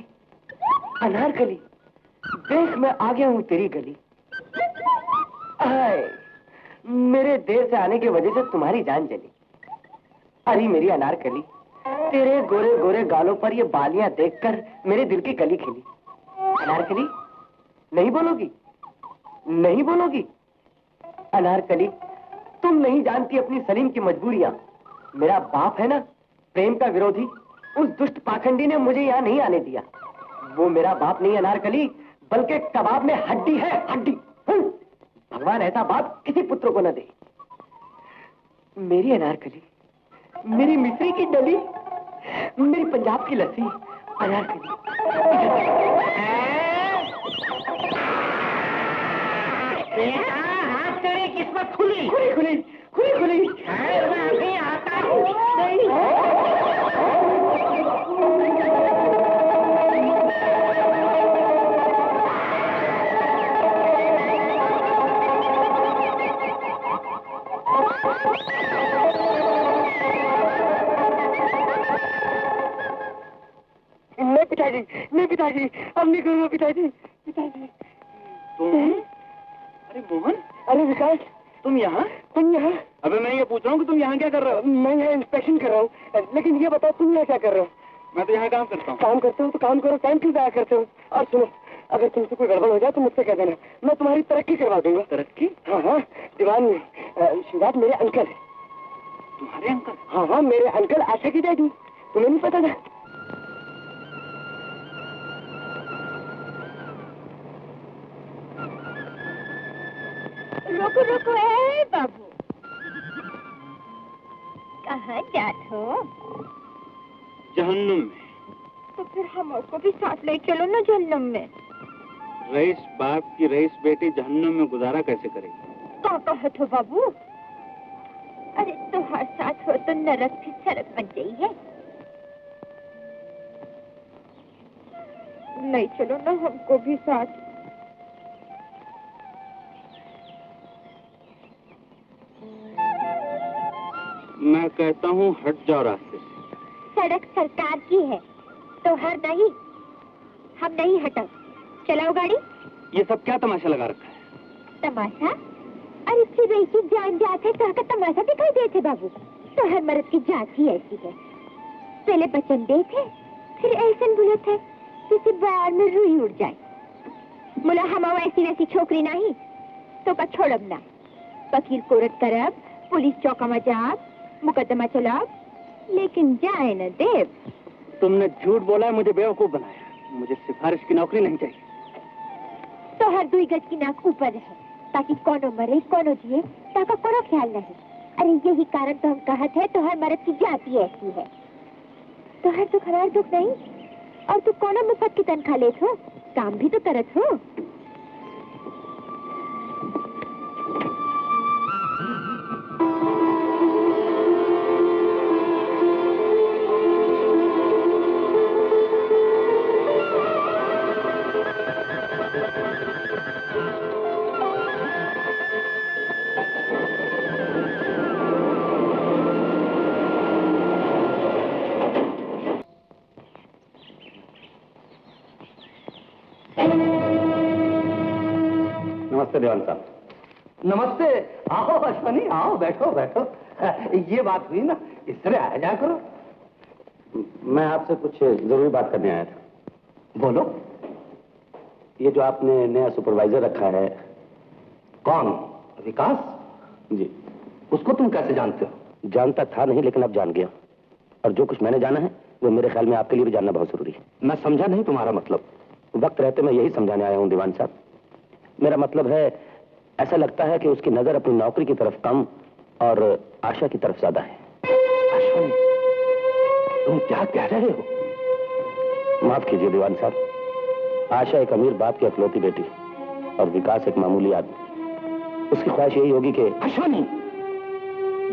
अनारकली, देख मैं आ गया हूँ तेरी गली। आए, मेरे देर से आने की वजह से तुम्हारी जान जली। अरे मेरी अनारकली, तेरे गोरे गोरे गालों पर ये बालियां देखकर मेरे दिल की कली खिली। अनारकली, नहीं बोलोगी? नहीं बोलोगी? अनारकली, तुम नहीं जानती अपनी सलीम की मजबूरियां। मेरा बाप है ना, प्रेम का विरोधी, उस दुष्ट पाखंडी ने मुझे यहाँ नहीं आने दिया। वो मेरा बाप नहीं अनारकली, बल्कि कबाब में हड्डी है, हड्डी। भगवान ऐसा बाप किसी पुत्र को न दे। मेरी अनारकली, मेरी मिस्री की डली, मेरी पंजाब की लस्सी, अनारकली। हाथ तेरी किस्मत खुली, खुली खुली खुली खुली। मैं अभी आता हूँ। नहीं पिताजी, नहीं पिताजी, अब नहीं करूँगा पिताजी, पिताजी। तुम? अरे मोहन, अरे विकास, तुम यहाँ? तुम यहाँ? अबे मैं ये पूछ रहा हूँ कि तुम यहाँ क्या कर रहे हो? मैं यहाँ इंस्पेक्शन कर रहा हूँ, लेकिन ये बताओ तुम यहाँ क्या कर रहे हो? मैं तो यहाँ काम करता हूँ। काम करते हो तो काम करो, टाइम क्यों जाया करते हो? और सुनो, अगर तुमसे कोई गड़बड़ हो जाए तो मुझसे कह देना, मैं तुम्हारी तरक्की करवा दूंगा। तरक्की? हाँ हाँ, दीवान में शिवराज मेरे अंकल है। तुम्हारे अंकल? हाँ हाँ, मेरे अंकल आशा की डैडी। तुम्हें नहीं पता था? रुको रुको ए बाबू, कहाँ जात हो? जहन्नुम में। तो फिर हमको भी साथ ले चलो ना जहन्नुम में। रईस बाप की रईस बेटी जहन्नुम में गुजारा कैसे करेगी? क्या कहत हो बाबू? अरे तुम्हारे साथ हो तो नरक भी सड़क बन गई है। नहीं चलो ना हमको भी साथ। मैं कहता हूँ हट जाओ रास्ते से। सड़क सरकार की है तो हर नहीं, हम नहीं हटो। चलाओ गाड़ी। ये सब क्या तमाशा लगा रखा है? तमाशा? अरे फिर ऐसी जान जात है तो तमाशा दिखाई देते बाबू। तो हर मर्द की जात ही ऐसी है, पहले बचन देते फिर ऐसा बुलत है किसी बार में रुई उड़ जाए। बोला हम ऐसी वैसी छोकरी नहीं तो का छोड़ब ना। वकील कोर्ट करब, पुलिस चौका में जाब, मुकदमा चलाब, लेकिन जाए न देव। तुमने झूठ बोला है, मुझे बेवकूफ बनाया। मुझे सिफारिश की नौकरी नहीं चाहिए। तो हर 2 गज की नाक ऊपर रहे ताकि कोनो मरे कोनो जिए, ताका कोनो ख्याल नहीं। अरे यही कारण तो हम कहत है तो हर मर्द की जाति ऐसी है। तो हर दुख हमारा दुख नहीं, और तू कौन मुफ्त की तनख्वाह लेत हो? काम भी तो करत हो। नमस्ते देवान साहब। नमस्ते। आओ अश्वनी, आओ, बैठो बैठो। ये बात हुई ना, इस तरह आया जा करो। मैं आपसे कुछ जरूरी बात करने आया था। बोलो। ये जो आपने नया सुपरवाइजर रखा है। कौन? विकास? जी। उसको तुम कैसे जानते हो? जानता था नहीं, लेकिन अब जान गया। और जो कुछ मैंने जाना है वो मेरे ख्याल में आपके लिए भी जानना बहुत जरूरी है। मैं समझा नहीं तुम्हारा मतलब। वक्त रहते मैं यही समझाने आया हूँ दीवान साहब। मेरा मतलब है, ऐसा लगता है कि उसकी नजर अपनी नौकरी की तरफ कम और आशा की तरफ ज्यादा है। अश्वनी, तुम क्या कह रहे हो? माफ कीजिए दीवान साहब। आशा एक अमीर बाप की इकलौती बेटी और विकास एक मामूली आदमी। उसकी ख्वाहिश यही होगी कि... अश्वनी,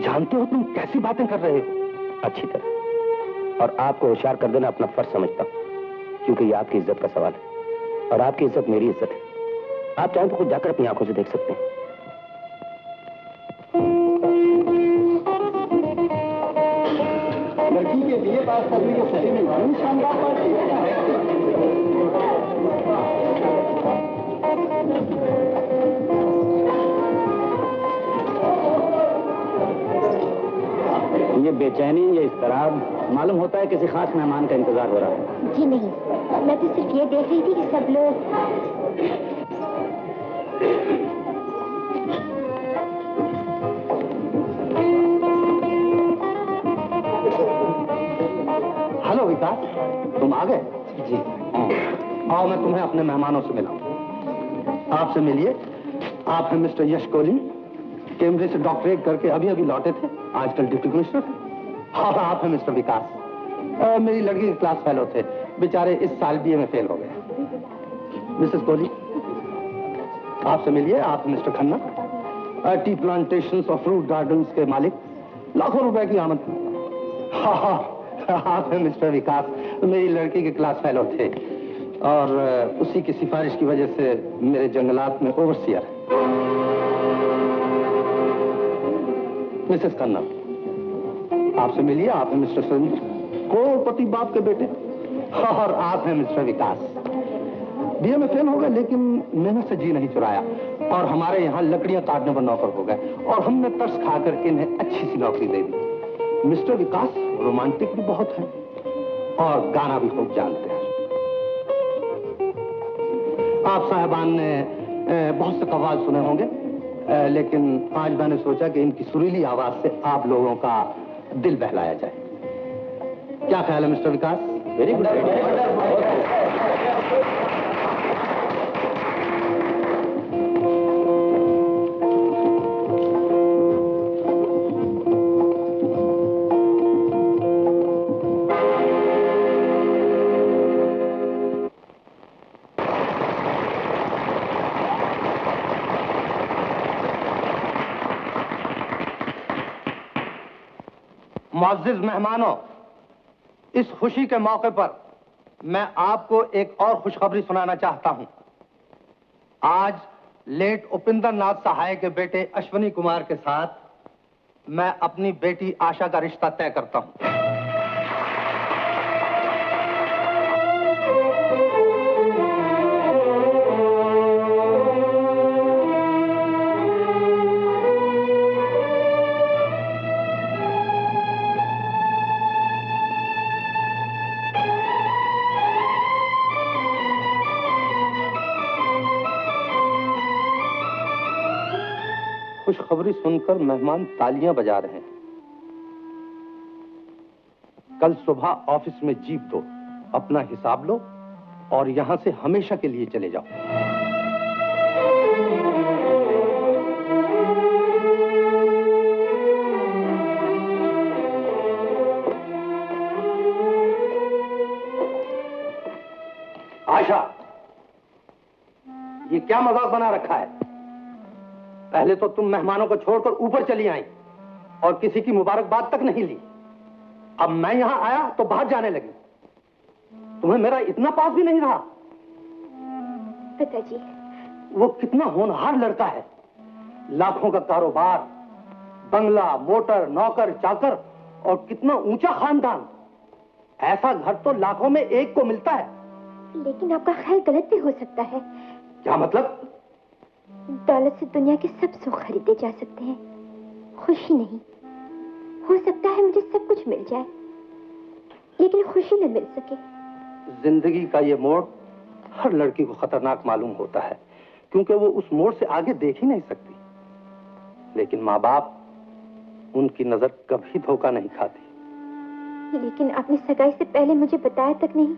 जानते हो तुम कैसी बातें कर रहे हो? अच्छी तरह। और आपको होशियार कर देना अपना फर्ज समझता हूं, क्योंकि ये आपकी इज्जत का सवाल है और आपकी इज्जत मेरी इज्जत है। आप चाहें तो खुद जाकर अपनी आंखों से देख सकते हैं। लड़की के लिए बात करने के सही में मालूम शानदार पार्टी ये बेचैनी, ये इस्तराब मालूम होता है किसी खास मेहमान का इंतजार हो रहा है। जी नहीं, मैं तो सिर्फ ये देख रही थी कि सब लोग... हेलो विकास, तुम आ गए? जी। आओ मैं तुम्हें अपने मेहमानों से मिलाऊं। आपसे मिलिए। आप हैं मिस्टर यश कोहली, कैम्ब्रिज से डॉक्टरेट करके अभी अभी लौटे थे, आजकल डिप्टी कमिश्नर। और आप हैं मिस्टर विकास, मेरी लड़की के क्लास फेलो थे, बेचारे इस साल बीए में फेल हो गए। मिसेस कोहली, आपसे मिलिए। आप हैं मिस्टर खन्ना, टी प्लांटेशंस और फ्रूट गार्डन्स के मालिक, लाखों रुपए की आमद। आप हैं मिस्टर विकास, मेरी लड़की के क्लास फेलो थे और उसी की सिफारिश की वजह से मेरे जंगलात में ओवरसियर। मिसेस खन्ना, आपसे मिलिए। आप हैं मिस्टर संजय, करोड़पति बाप के बेटे। और आप हैं मिस्टर विकास, बीए में फेल हो गए लेकिन मेहनत से जी नहीं चुराया और हमारे यहाँ लकड़ियां काटने पर नौकर हो गए और हमने तरस खाकर इन्हें अच्छी सी नौकरी दे दी। मिस्टर विकास रोमांटिक भी बहुत हैं और गाना भी खूब जानते हैं। आप साहबान ने बहुत से कव्वाल सुने होंगे, लेकिन आज मैंने सोचा कि इनकी सुरीली आवाज से आप लोगों का दिल बहलाया जाए। क्या ख्याल है मिस्टर विकास? Very good. मुअज़्ज़िज़ मेहमानों, इस खुशी के मौके पर मैं आपको एक और खुशखबरी सुनाना चाहता हूं। आज लेट उपिंदर नाथ सहाय के बेटे अश्वनी कुमार के साथ मैं अपनी बेटी आशा का रिश्ता तय करता हूं। खुशखबरी सुनकर मेहमान तालियां बजा रहे हैं। कल सुबह ऑफिस में जीप दो, अपना हिसाब लो और यहां से हमेशा के लिए चले जाओ। आशा, ये क्या मजाक बना रखा है? पहले तो तुम मेहमानों को छोड़कर ऊपर चली आई और किसी की मुबारकबाद तक नहीं ली। अब मैं यहां आया तो बाहर जाने लगी। तुम्हें मेरा इतना पास भी नहीं रहा। पिताजी, वो कितना होनहार लड़का है, लाखों का कारोबार, बंगला, मोटर, नौकर, चाकर और कितना ऊंचा खानदान। ऐसा घर तो लाखों में एक को मिलता है। लेकिन आपका ख्याल गलत भी हो सकता है। क्या मतलब? दौलत से दुनिया के सब सुख खरीदे जा सकते हैं, खुशी नहीं। हो सकता है मुझे सब कुछ मिल जाए, लेकिन खुशी न मिल सके। जिंदगी का ये मोड़ हर लड़की को खतरनाक मालूम होता है, क्योंकि वो उस मोड़ से आगे देख ही नहीं सकती। लेकिन माँ बाप, उनकी नजर कभी धोखा नहीं खाती। लेकिन आपने सगाई से पहले मुझे बताया तक नहीं,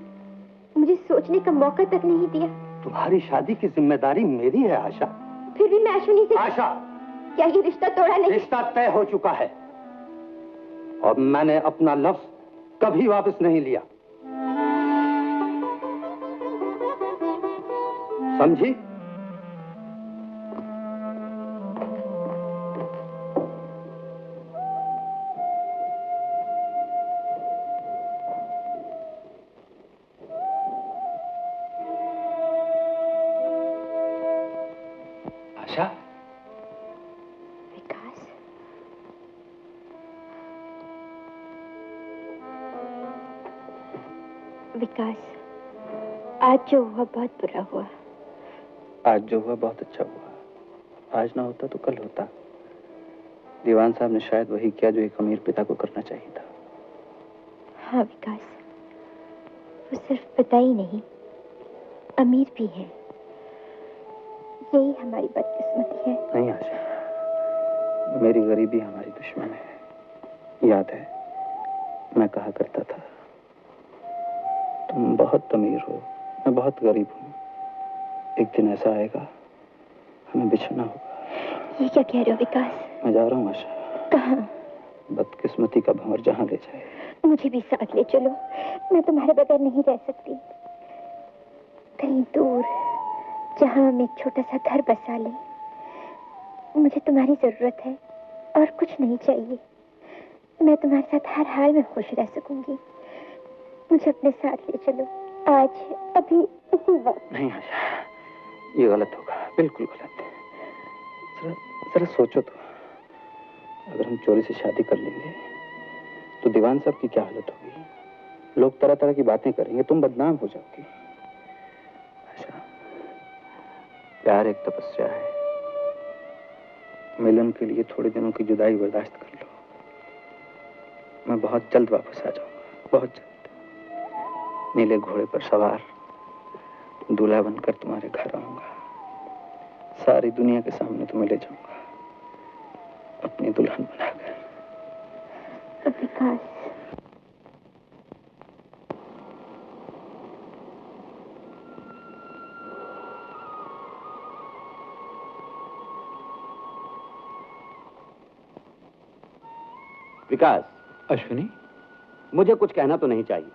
मुझे सोचने का मौका तक नहीं दिया। तुम्हारी शादी की जिम्मेदारी मेरी है आशा। फिर भी मैं अश्विनी से... आशा, क्या ये रिश्ता तोड़ा नहीं? रिश्ता तय हो चुका है और मैंने अपना लफ्ज कभी वापस नहीं लिया, समझी? आशा, विकास, विकास, आज जो हुआ बहुत बुरा हुआ। आज जो हुआ बहुत अच्छा हुआ। आज ना होता तो कल होता। दीवान साहब ने शायद वही किया जो एक अमीर पिता को करना चाहिए था। हाँ विकास, वो सिर्फ पिता ही नहीं, अमीर भी है। यही हमारी बदकिस्मती है। नहीं आशा, मेरी गरीबी हमारी दुश्मन है। याद है, मैं कहा करता था, तुम बहुत अमीर हो, मैं बहुत गरीब हूँ। एक दिन ऐसा आएगा, हमें बिछड़ना होगा। ये क्या कह रहे हो विकास? मैं जा रहा हूँ आशा। कहाँ? बदकिस्मती का भंवर जहाँ ले जाए। मुझे भी साथ ले चलो, मैं तुम्हारे बगैर नहीं रह सकती। कहीं दूर, जहाँ हम एक छोटा सा घर बसा लें। मुझे तुम्हारी जरूरत है और कुछ नहीं चाहिए। मैं तुम्हारे साथ हर हाल में खुश रह सकूंगी। मुझे अपने साथ ले चलो, आज, अभी, इसी वक्त। नहीं आशा, ये गलत होगा, बिल्कुल गलत। जरा सोचो तो, अगर हम चोरी से शादी कर लेंगे तो दीवान साहब की क्या हालत होगी? लोग तरह तरह की बातें करेंगे, तुम बदनाम हो जाओगी। आशा, प्यार एक तपस्या है। मिलन के लिए थोड़े दिनों की जुदाई बर्दाश्त कर लो। मैं बहुत जल्द वापस आ जाऊंगा, बहुत जल्द। नीले घोड़े पर सवार दूल्हा बनकर तुम्हारे घर आऊंगा। सारी दुनिया के सामने तुम्हें ले जाऊंगा, अपनी दुल्हन बनाकर। विकास, विकास। अश्विनी, मुझे कुछ कहना तो नहीं चाहिए,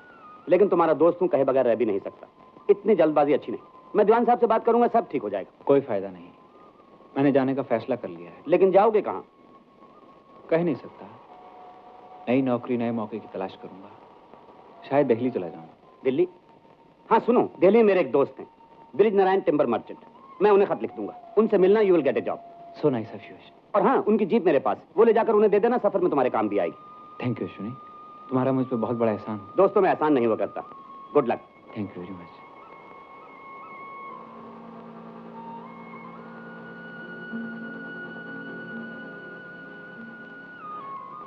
लेकिन तुम्हारा दोस्त हूं, कहे बगैर रह भी नहीं सकता। इतनी जल्दबाजी अच्छी नहीं। मैं दीवान साहब से बात करूंगा, सब ठीक हो जाएगा। कोई फायदा नहीं, मैंने जाने का फैसला कर लिया है। लेकिन जाओगे कहाँ? कह नहीं सकता। नई नौकरी, नए मौके की तलाश करूंगा। शायद दिल्ली चला जाऊंगा। दिल्ली? हाँ सुनो, दिल्ली में मेरे एक दोस्त हैं, ब्रिज नारायण टिम्बर मर्चेंट। मैं उन्हें खत लिख दूंगा, उनसे मिलना, you will get A job. So nice of you. और हाँ, उनकी जीप मेरे पास, वो ले जाकर उन्हें दे देना, सफर में तुम्हारे काम भी आएगी। थैंक यू अश्विनी, तुम्हारा मुझ पर बहुत बड़ा एहसान। दोस्तों में एहसान नहीं हुआ करता। Good luck. Thank you very much.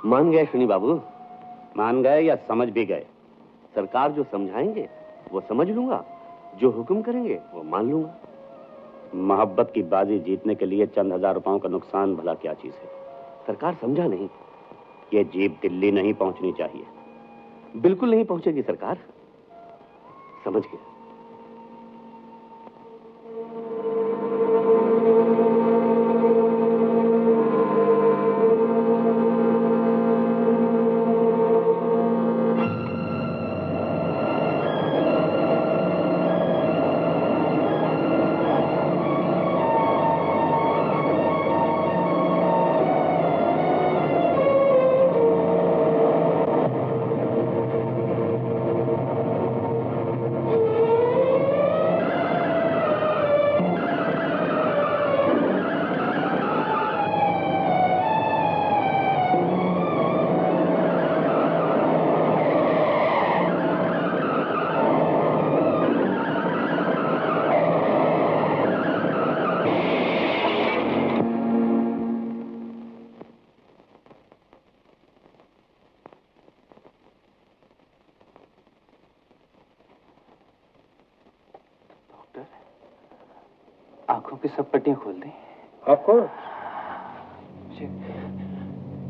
मान गए अश्विनी बाबू? मान गए या समझ भी गए? सरकार जो समझाएंगे वो समझ लूंगा, जो हुक्म करेंगे वो मान लूंगा। मोहब्बत की बाजी जीतने के लिए चंद हजार रुपयों का नुकसान भला क्या चीज है? सरकार समझा नहीं, ये जीप दिल्ली नहीं पहुंचनी चाहिए। बिल्कुल नहीं पहुंचेगी सरकार, समझ गया। आंखों की सब पट्टियां खोल दी। आपको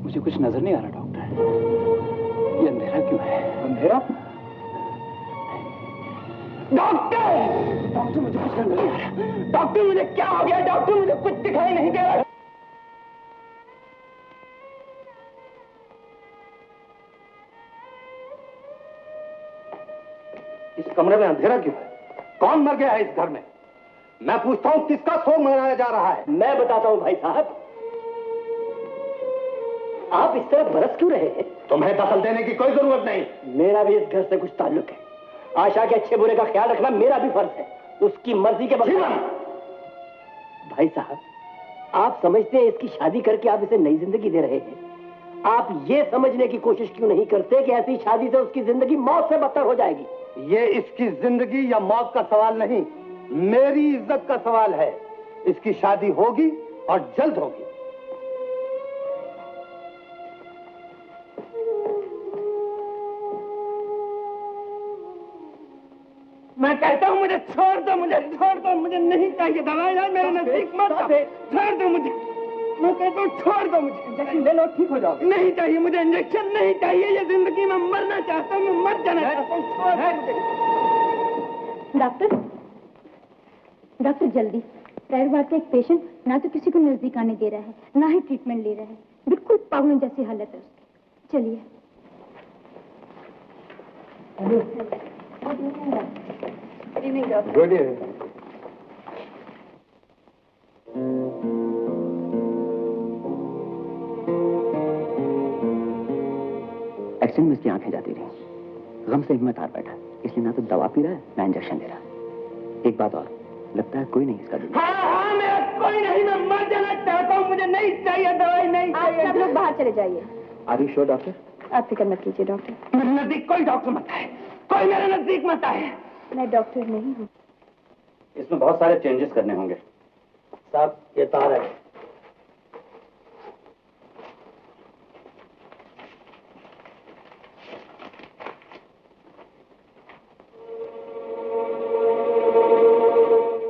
मुझे कुछ नजर नहीं आ रहा डॉक्टर। ये अंधेरा क्यों है? अंधेरा? डॉक्टर! डॉक्टर मुझे कुछ नजर नहीं आ रहा। डॉक्टर मुझे क्या हो गया? डॉक्टर मुझे कुछ दिखाई नहीं दे रहा। इस कमरे में अंधेरा क्यों है? कौन मर गया है इस घर में? मैं पूछता हूं किसका शोक मनाया जा रहा है? मैं बताता हूं भाई साहब। आप इस तरह बरस क्यों रहे हैं? तुम्हें दखल देने की कोई जरूरत नहीं। मेरा भी इस घर से कुछ ताल्लुक है। आशा के अच्छे बुरे का ख्याल रखना मेरा भी फर्ज है। उसकी मर्जी के बगैर। भाई साहब, आप समझते हैं इसकी शादी करके आप इसे नई जिंदगी दे रहे हैं? आप ये समझने की कोशिश क्यों नहीं करते कि ऐसी शादी से उसकी जिंदगी मौत से बदतर हो जाएगी? ये इसकी जिंदगी या मौत का सवाल नहीं, मेरी इज्जत का सवाल है। इसकी शादी होगी और जल्द होगी। मैं कहता हूं मुझे छोड़ दो, मुझे छोड़ दो, मुझे नहीं चाहिए दवाई। यार मेरे नजदीक मत आओ। छोड़ दो मुझे। मैं कहता हूं छोड़ दो मुझे। इंजेक्शन ले लो, ठीक हो जाओगे। नहीं चाहिए मुझे इंजेक्शन, नहीं चाहिए। ये जिंदगी में मरना चाहता हूँ, मैं मर जाना चाहता हूँ। छोड़ दो मुझे। डॉक्टर, डॉक्टर जल्दी। टायर वार्ड का एक पेशेंट ना तो किसी को नजदीक आने दे रहा है, ना ही ट्रीटमेंट ले रहा है। बिल्कुल पागलों जैसी हालत है उसकी। चलिए। गुड। एक्सीडेंट में इसकी आंखें जाती रही, गम से हिम्मत हार बैठा, इसलिए ना तो दवा पी रहा है ना इंजेक्शन ले रहा। एक बात और, लगता है कोई नहीं इसका दुनिया। हाँ, मेरा कोई नहीं, मैं मर जाना चाहता हूँ। मुझे नहीं चाहिए दवाई, नहीं चाहिए। आप सब लोग बाहर चले जाइए। Are you sure doctor? आप फिक्र मत कीजिए डॉक्टर। मेरे नजदीक कोई डॉक्टर मत आए, कोई मेरे नजदीक मत आए। मैं डॉक्टर नहीं हूँ। इसमें बहुत सारे चेंजेस करने होंगे। साहब, ये तार है।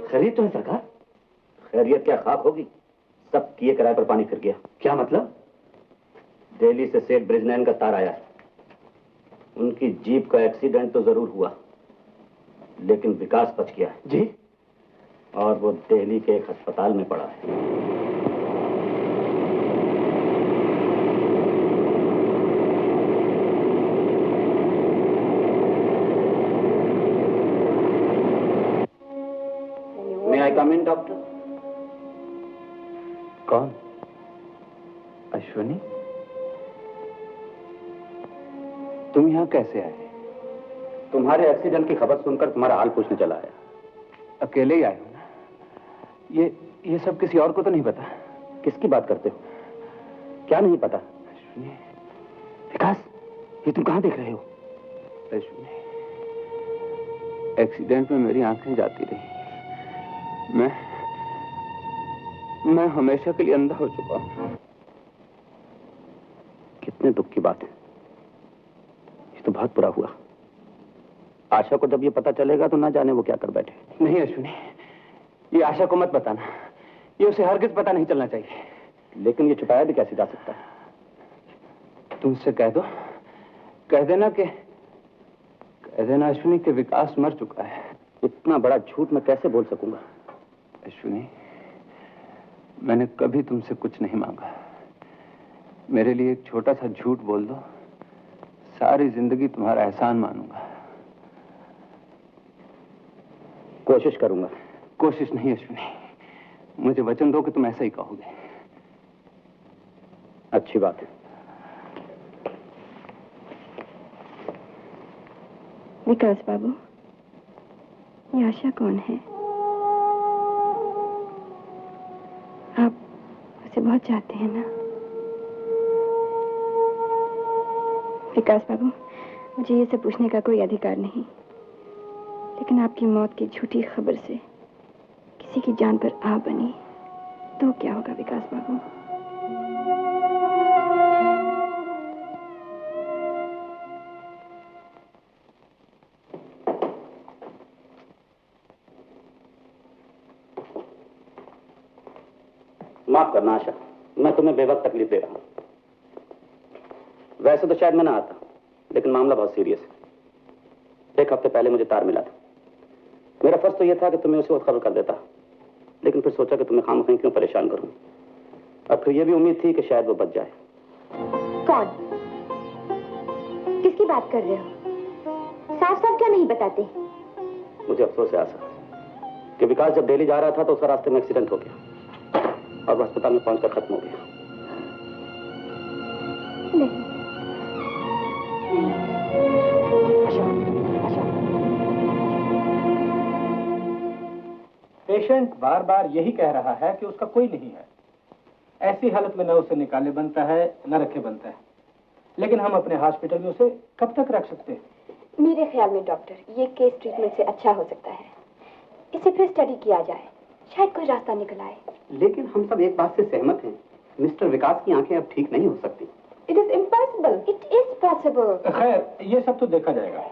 खैरियत तो है सरकार? खैरियत क्या खाक होगी, सब किए किराए पर पानी फिर गया। क्या मतलब? दिल्ली से सेठ ब्रिजनैन का तार आया है। उनकी जीप का एक्सीडेंट तो जरूर हुआ, लेकिन विकास बच गया है। जी? और वो दिल्ली के एक अस्पताल में पड़ा है। May I come in, doctor? कौन? अश्विनी? तुम यहाँ कैसे आए? तुम्हारे एक्सीडेंट की खबर सुनकर तुम्हारा हाल पूछने चला आया। अकेले ही आए हो ना? ये सब किसी और को तो नहीं पता? किसकी बात करते हो? क्या नहीं पता? अश्विनी। विकास, ये तुम कहाँ देख रहे हो? अश्विनी, एक्सीडेंट में मेरी आंखें जाती रही। मैं हमेशा के लिए अंधा हो चुका हूं। कितने दुख की बात है। ये तो बहुत बुरा हुआ। आशा को जब ये पता चलेगा तो ना जाने वो क्या कर बैठे। नहीं अश्विनी, ये आशा को मत बताना। ये उसे हरगिज पता नहीं चलना चाहिए। लेकिन ये छुपाया भी कैसे जा सकता है? तुमसे कह दो, कह देना अश्विनी कि विकास मर चुका है। इतना बड़ा झूठ मैं कैसे बोल सकूंगा? अश्विनी, मैंने कभी तुमसे कुछ नहीं मांगा। मेरे लिए एक छोटा सा झूठ बोल दो, सारी जिंदगी तुम्हारा एहसान मानूंगा। कोशिश करूंगा। कोशिश नहीं अश्विनी, मुझे वचन दो कि तुम ऐसा ही कहोगे। अच्छी बात है। विकास बाबू, ये आशा कौन है? आप उसे बहुत चाहते हैं ना? विकास बाबू, मुझे ये सब पूछने का कोई अधिकार नहीं, लेकिन आपकी मौत की झूठी खबर से किसी की जान पर आ बनी तो क्या होगा विकास बाबू? माफ करना आशा, मैं तुम्हें बेवक्त तकलीफ दे रहा हूं। वैसे तो शायद मैं ना आता, लेकिन मामला बहुत सीरियस है। 1 हफ्ते पहले मुझे तार मिला था। मेरा फर्ज तो यह था कि तुम्हें उसी वक्त खबर कर देता, लेकिन फिर सोचा कि तुम्हें खामखी क्यों परेशान करूं। अब फिर यह भी उम्मीद थी कि शायद वो बच जाए। कौन? किसकी बात कर रहे हो? साफ साफ क्यों नहीं बताते? मुझे अफसोस है आशा कि विकास जब दिल्ली जा रहा था तो उसका रास्ते में एक्सीडेंट हो गया और वो अस्पताल में पहुंचकर खत्म हो गया। नहीं। पेशेंट बार बार यही कह रहा है कि उसका कोई नहीं है। ऐसी हालत में न उसे निकाले बनता है न रखे बनता है, लेकिन हम अपने हॉस्पिटल में उसे कब तक रख सकते हैं? मेरे ख्याल में डॉक्टर, ये केस ट्रीटमेंट से अच्छा हो सकता है। इसे फिर स्टडी किया जाए, शायद कोई रास्ता निकल आए। लेकिन हम सब एक बात से सहमत हैं, मिस्टर विकास की आंखें अब ठीक नहीं हो सकती। It is impossible. It is possible. खैर, ये सब तो देखा जाएगा,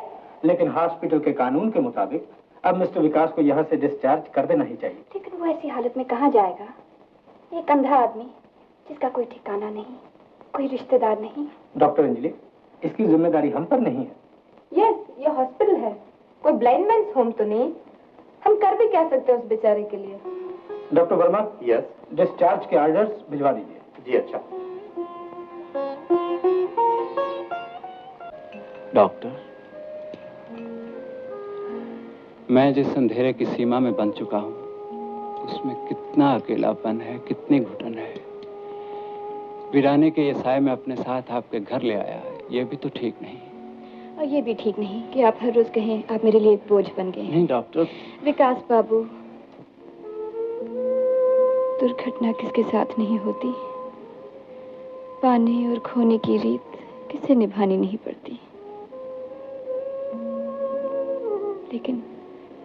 लेकिन हॉस्पिटल के कानून के मुताबिक अब मिस्टर विकास को यहाँ से डिस्चार्ज कर देना ही चाहिए। लेकिन वो ऐसी हालत में कहाँ जाएगा? एक अंधा आदमी जिसका कोई ठिकाना नहीं, कोई रिश्तेदार नहीं। डॉक्टर अंजलि, इसकी जिम्मेदारी हम पर नहीं है। यस, ये हॉस्पिटल है, कोई ब्लाइंड मैन्स होम तो नहीं। हम कर भी क्या सकते हैं उस बेचारे के लिए? डॉक्टर वर्मा, यस, डिस्चार्ज के ऑर्डर्स भिजवा दीजिए। जी अच्छा। डॉक्टर, मैं जिस अंधेरे की सीमा में बंध चुका हूं, उसमें कितना अकेलापन है, कितनी घुटन है। वीराने के ये साए में अपने साथ आपके घर ले आया है, ये भी तो ठीक नहीं। और ये भी ठीक नहीं कि आप हर रोज कहें आप मेरे लिए एक बोझ बन गए। नहीं डॉक्टर। विकास बाबू, दुर्घटना किसके साथ नहीं होती, पाने और खोने की रीत किसे निभानी नहीं पड़ती। लेकिन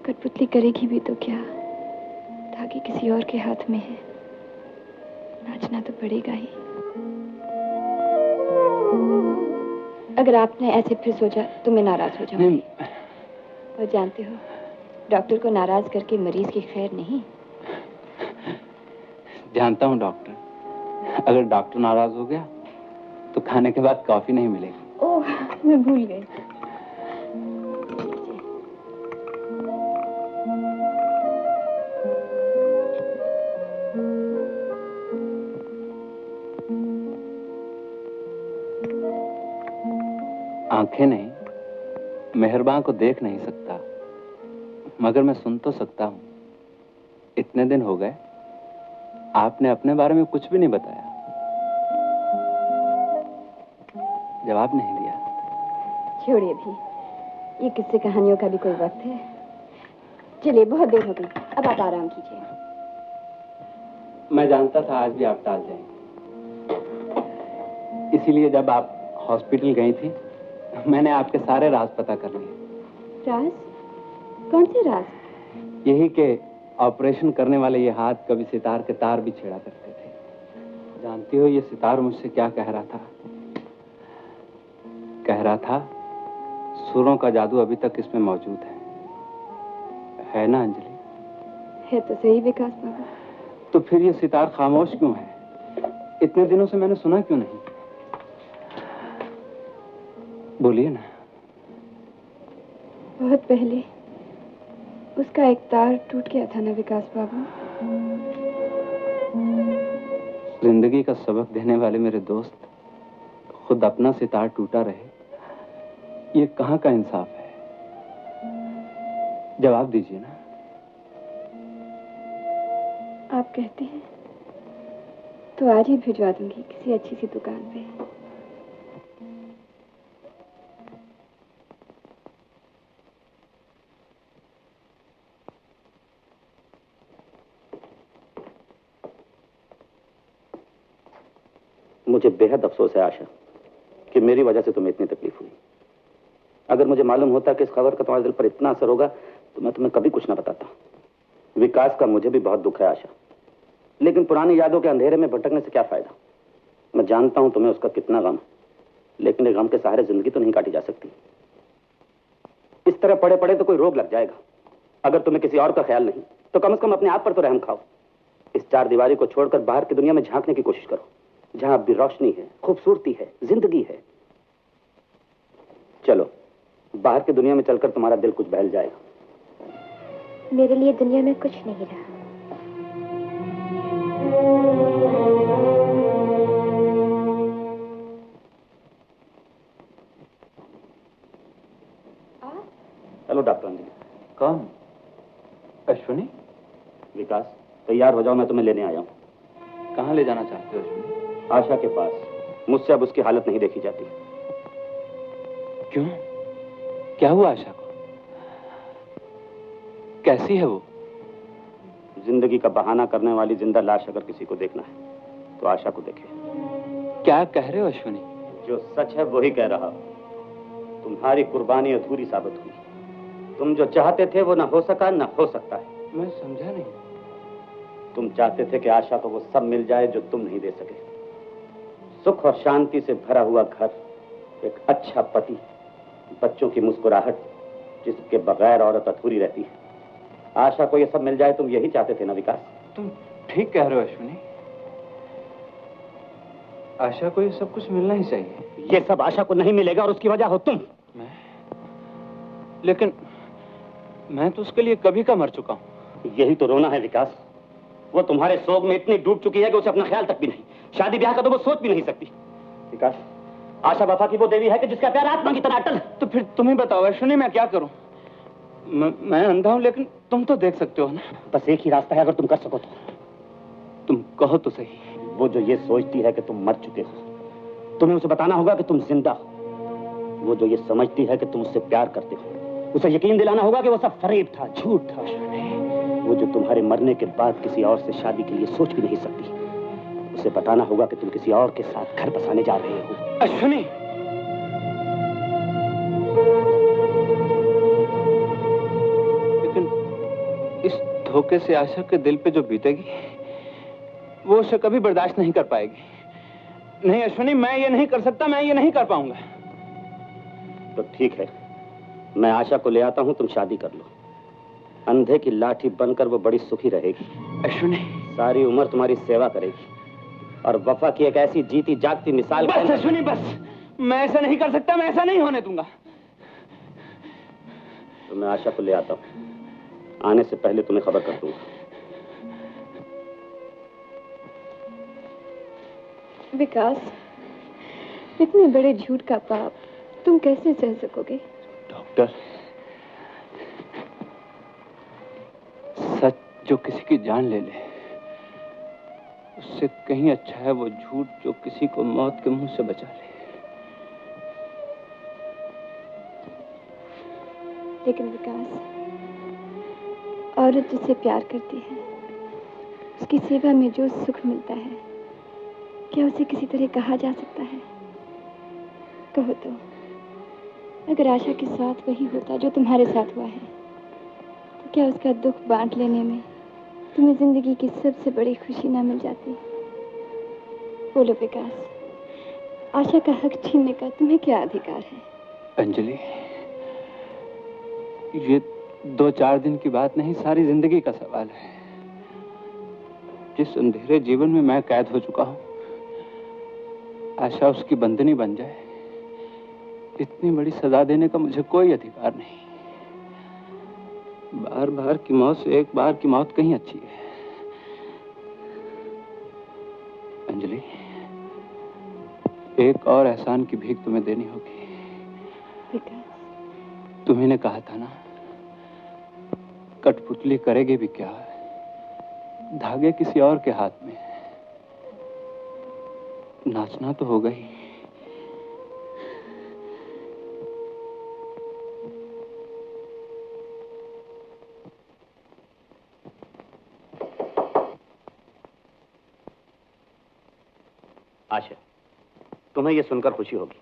कठपुतली करेगी भी तो क्या, धागे किसी और के हाथ में है, नाचना तो पड़ेगा ही। अगर आपने ऐसे फिर सोचा तो मैं नाराज हो जाऊंगी। और जानते हो, डॉक्टर को नाराज करके मरीज की खैर नहीं। जानता हूँ डॉक्टर, अगर डॉक्टर नाराज हो गया तो खाने के बाद कॉफी नहीं मिलेगी। ओह, मैं भूल गई। आंखें नहीं, मेहरबान को देख नहीं सकता, मगर मैं सुन तो सकता हूं। इतने दिन हो गए, आपने अपने बारे में कुछ भी नहीं बताया, जवाब नहीं दिया। छोड़िए भी, ये किस्से कहानियों का भी कोई वक्त है। चलिए, बहुत देर हो गई, अब आप आराम कीजिए। मैं जानता था आज भी आप टाल जाएंगे, इसीलिए जब आप हॉस्पिटल गई थी मैंने आपके सारे राज पता कर लिए। राज? कौन से राज? यही कि ऑपरेशन करने वाले ये हाथ कभी सितार के तार भी छेड़ा करते थे। जानती हो ये सितार मुझसे क्या कह रहा था? कह रहा था सुरों का जादू अभी तक इसमें मौजूद है ना अंजलि? है तो सही विकास बाबू। तो फिर ये सितार खामोश क्यों है? इतने दिनों से मैंने सुना क्यों नहीं? बोलिए ना। बहुत पहले उसका एक तार टूट गया था ना विकास बाबू। जिंदगी का सबक देने वाले मेरे दोस्त खुद अपना सितार टूटा रहे, ये कहाँ का इंसाफ है? जवाब दीजिए ना। आप कहते हैं तो आज ही भिजवा दूंगी किसी अच्छी सी दुकान पे। मुझे बेहद अफसोस है आशा कि मेरी वजह से तुम्हें इतनी तकलीफ हुई। अगर मुझे मालूम होता कि इस खबर का तुम्हारे दिल पर इतना असर होगा तो मैं तुम्हें कभी कुछ ना बताता। विकास का मुझे भी बहुत दुख है आशा, लेकिन पुरानी यादों के अंधेरे में भटकने से क्या फायदा। मैं जानता हूं तुम्हें उसका कितना गम, लेकिन ये गम के सहारे जिंदगी तो नहीं काटी जा सकती। इस तरह पड़े पड़े तो कोई रोग लग जाएगा। अगर तुम्हें किसी और का ख्याल नहीं तो कम से कम अपने आप पर तो रहम खाओ। इस चार दीवारी को छोड़कर बाहर की दुनिया में झांकने की कोशिश करो, जहां अब भी रोशनी है, खूबसूरती है, जिंदगी है। चलो, बाहर की दुनिया में चलकर तुम्हारा दिल कुछ बहल जाएगा। मेरे लिए दुनिया में कुछ नहीं रहा। Hello doctor Anjali. कौन? अश्विनी? विकास, तैयार हो जाओ, मैं तुम्हें लेने आया हूँ। कहाँ ले जाना चाहते हो अश्विनी? आशा के पास। मुझसे अब उसकी हालत नहीं देखी जाती। क्यों? क्या हुआ आशा को? कैसी है वो? जिंदगी का बहाना करने वाली जिंदा लाश अगर किसी को देखना है तो आशा को देखे। क्या कह रहे हो अश्विनी? जो सच है वही कह रहा हूं। तुम्हारी कुर्बानी अधूरी साबित हुई। तुम जो चाहते थे वो ना हो सका, ना हो सकता है। मैं समझा नहीं। तुम चाहते थे कि आशा को वो सब मिल जाए जो तुम नहीं दे सके। सुख और शांति से भरा हुआ घर, एक अच्छा पति, बच्चों की मुस्कुराहट, जिसके बगैर औरत अधूरी रहती है। आशा को ये सब मिल जाए, तुम यही चाहते थे ना विकास? तुम ठीक कह रहे हो अश्विनी। आशा को ये सब कुछ मिलना ही चाहिए। ये सब आशा को नहीं मिलेगा और उसकी वजह हो तुम। लेकिन मैं तो उसके लिए कभी का मर चुका हूं। यही तो रोना है विकास। वो तुम्हारे शोक में इतनी डूब चुकी है कि उसे अपना ख्याल तक भी नहीं। शादी ब्याह का तो वो सोच भी नहीं सकती। विकास, आशा वफा की वो देवी है कि जिसका प्यार आत्मा की तरह अटल है। तो फिर तुम ही बताओ अश्विनी, मैं क्या करूं? मैं अंधा हूं, लेकिन तुम तो देख सकते हो ना। बस एक ही रास्ता है, अगर तुम कर सको तो। तुम कहो तो सही। वो जो ये सोचती है कि तुम मर चुके हो, तुम्हें उसे बताना होगा कि तुम जिंदा हो। वो जो ये समझती है कि तुम उससे प्यार करते हो, उसे यकीन दिलाना होगा कि वो सब फरेब था, झूठ था। वो जो तुम्हारे मरने के बाद किसी और से शादी के लिए सोच भी नहीं सकती, उसे बताना होगा कि तुम किसी और के साथ घर बसाने जा रहे हो। अश्विनी, लेकिन इस धोखे से आशा के दिल पे जो बीतेगी वो उसे कभी बर्दाश्त नहीं कर पाएगी। नहीं अश्विनी, मैं ये नहीं कर सकता, मैं ये नहीं कर पाऊंगा। तो ठीक है, मैं आशा को ले आता हूं, तुम शादी कर लो। अंधे की लाठी बनकर वो बड़ी सुखी रहेगी। अश्विनी, सारी उम्र तुम्हारी सेवा करेगी और वफा की एक ऐसी जीती जागती मिसाल। बस अश्विनी बस, मैं ऐसा नहीं कर सकता, मैं ऐसा नहीं होने दूंगा। तो मैं आशा को ले आता हूं। आने से पहले तुम्हें खबर कर दूंगा। विकास, इतने बड़े झूठ का पाप तुम कैसे सह सकोगे? डॉक्टर, सच जो किसी की जान ले ले, उससे कहीं अच्छा है वो झूठ जो किसी को मौत के मुंह से बचा ले। लेकिन विकास, औरत जिसे प्यार करती है, उसकी सेवा में जो सुख मिलता है, क्या उसे किसी तरह कहा जा सकता है? कहो तो, अगर आशा के साथ वही होता जो तुम्हारे साथ हुआ है, तो क्या उसका दुख बांट लेने में तुम्हें जिंदगी की सबसे बड़ी खुशी ना मिल जाती? बोलो विकास, आशा का हक छीनने का तुम्हें क्या अधिकार है? अंजलि, ये 2-4 दिन की बात नहीं, सारी जिंदगी का सवाल है। जिस अंधेरे जीवन में मैं कैद हो चुका हूं, आशा उसकी बंदनी बन जाए, इतनी बड़ी सजा देने का मुझे कोई अधिकार नहीं। बार बार की मौत से एक बार की मौत कहीं अच्छी है। अंजलि, एक और एहसान की भीख तुम्हें देनी होगी। तुम्ही ने कहा था ना, कठपुतली करेगी भी क्या, धागे किसी और के हाथ में। नाचना तो होगा ही। आशा, तुम्हें यह सुनकर खुशी होगी।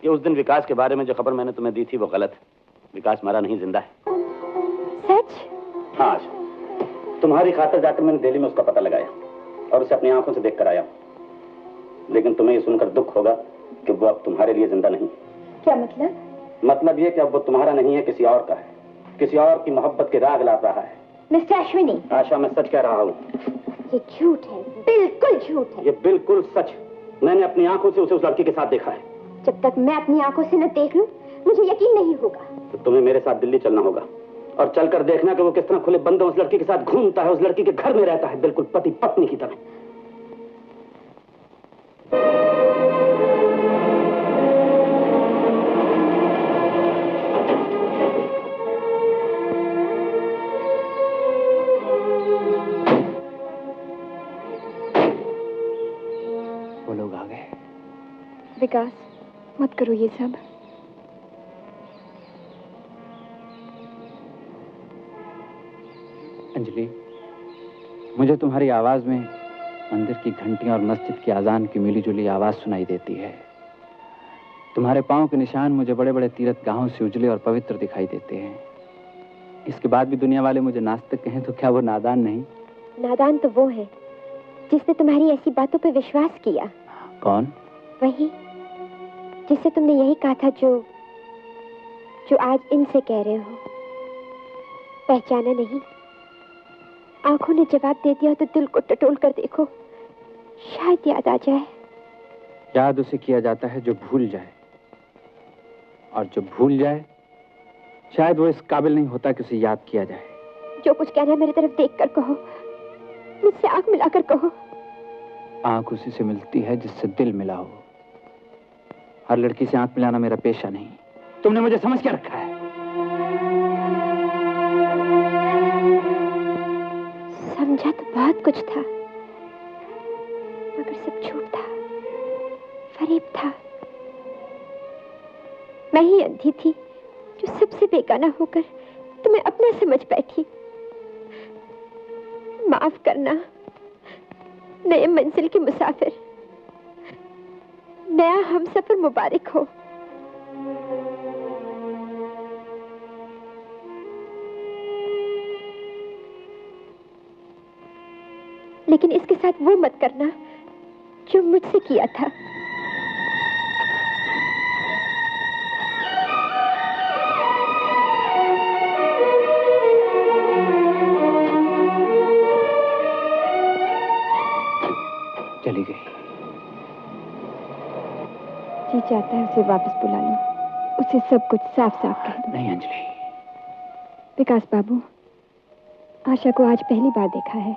ये उस दिन विकास के बारे में जो खबर मैंने तुम्हें दी थी वो गलत है। विकास मरा नहीं, जिंदा है। सच? हाँ आशा, तुम्हारी खातिर जाकर मैंने दिल्ली में उसका पता लगाया और उसे अपनी आंखों से देख कर आया। लेकिन तुम्हें यह सुनकर दुख होगा कि वो अब तुम्हारे लिए जिंदा नहीं। क्या मतलब? मतलब ये कि अब वो तुम्हारा नहीं है, किसी और का है। किसी और की मोहब्बत के राग लाप रहा है। मिस्टर अश्विनी। आशा, मैं सच कह रहा हूँ। ये झूठ है, बिल्कुल झूठ है। ये बिल्कुल सच। मैंने अपनी आंखों से उसे उस लड़की के साथ देखा है। जब तक मैं अपनी आंखों से न देख लूं, मुझे यकीन नहीं होगा। तो तुम्हें मेरे साथ दिल्ली चलना होगा और चलकर देखना कि वो किस तरह खुले बंदों उस लड़की के साथ घूमता है, उस लड़की के घर में रहता है, बिल्कुल पति पत्नी की तरह। वो लोग आ गए। विकास, मत करो ये सब। अंजलि, मुझे तुम्हारी आवाज में मंदिर की घंटियां और मस्जिद की अजान की मिली जुली आवाज सुनाई देती है। तुम्हारे पांव के निशान मुझे बड़े बड़े तीर्थ गाहों से उजले और पवित्र दिखाई देते हैं। इसके बाद भी दुनिया वाले मुझे नास्तिक कहें तो क्या वो नादान नहीं? नादान तो वो है जिसने तुम्हारी ऐसी बातों पे विश्वास किया। कौन? वही जिससे तुमने यही कहा था जो आज इनसे कह रहे हो। पहचाना नहीं? आंखों ने जवाब दे दिया तो दिल को टटोल कर देखो, शायद याद आ जाए। याद उसे किया जाता है जो भूल जाए, और जो भूल जाए शायद वो इस काबिल नहीं होता कि उसे याद किया जाए। जो कुछ कहना है मेरी तरफ देखकर कहो, मुझसे आंख मिलाकर कहो। आंख उसी से मिलती है जिससे दिल मिला हो। हर लड़की से आंख मिलाना मेरा पेशा नहीं। तुमने मुझे समझ क्या रखा है? समझा तो बहुत कुछ था, मगर सब झूठ था, फरेब था। मैं ही अंधी थी जो सबसे बेगाना होकर तुम्हें अपना समझ बैठी। माफ करना नए मंजिल के मुसाफिर, नया हमसफर मुबारक हो। लेकिन इसके साथ वो मत करना जो मुझसे किया था। चली गई। जी चाहता है उसे वापस बुला लो, उसे सब कुछ साफ साफ कह दो। नहीं अंजलि। विकास बाबू, आशा को आज पहली बार देखा है।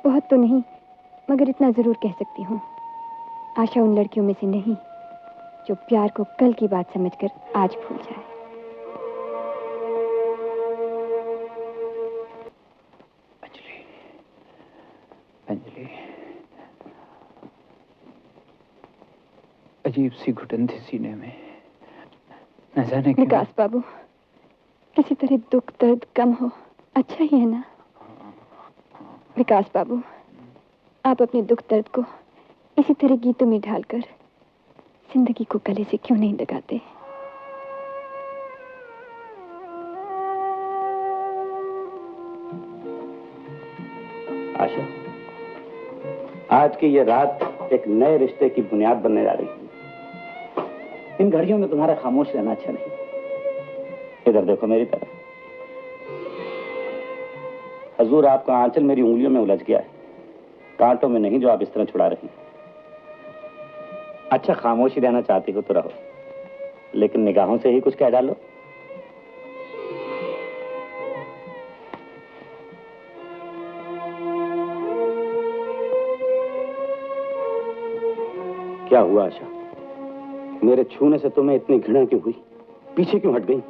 बहुत तो नहीं, मगर इतना जरूर कह सकती हूँ, आशा उन लड़कियों में से नहीं जो प्यार को कल की बात समझकर आज भूल जाए। अंजलि, अंजलि, अजीब सी घुटन थी सीने में, न जाने क्यों। विकास बाबू, किसी तरह दुख दर्द कम हो, अच्छा ही है ना? विकास बाबू, आप अपने दुख दर्द को इसी तरह गीतों में ढालकर जिंदगी को गले से क्यों नहीं लगाते? आशा, आज की ये रात एक नए रिश्ते की बुनियाद बनने जा रही है। इन घड़ियों में तुम्हारा खामोश रहना अच्छा नहीं। इधर देखो मेरी तरफ। हजूर, आपका आंचल मेरी उंगलियों में उलझ गया है, कांटों में नहीं जो आप इस तरह छुड़ा रही हैं। अच्छा, खामोशी रहना चाहती हो तो रहो, लेकिन निगाहों से ही कुछ कह डालो। क्या हुआ आशा? मेरे छूने से तुम्हें इतनी घृणा क्यों हुई? पीछे क्यों हट गई?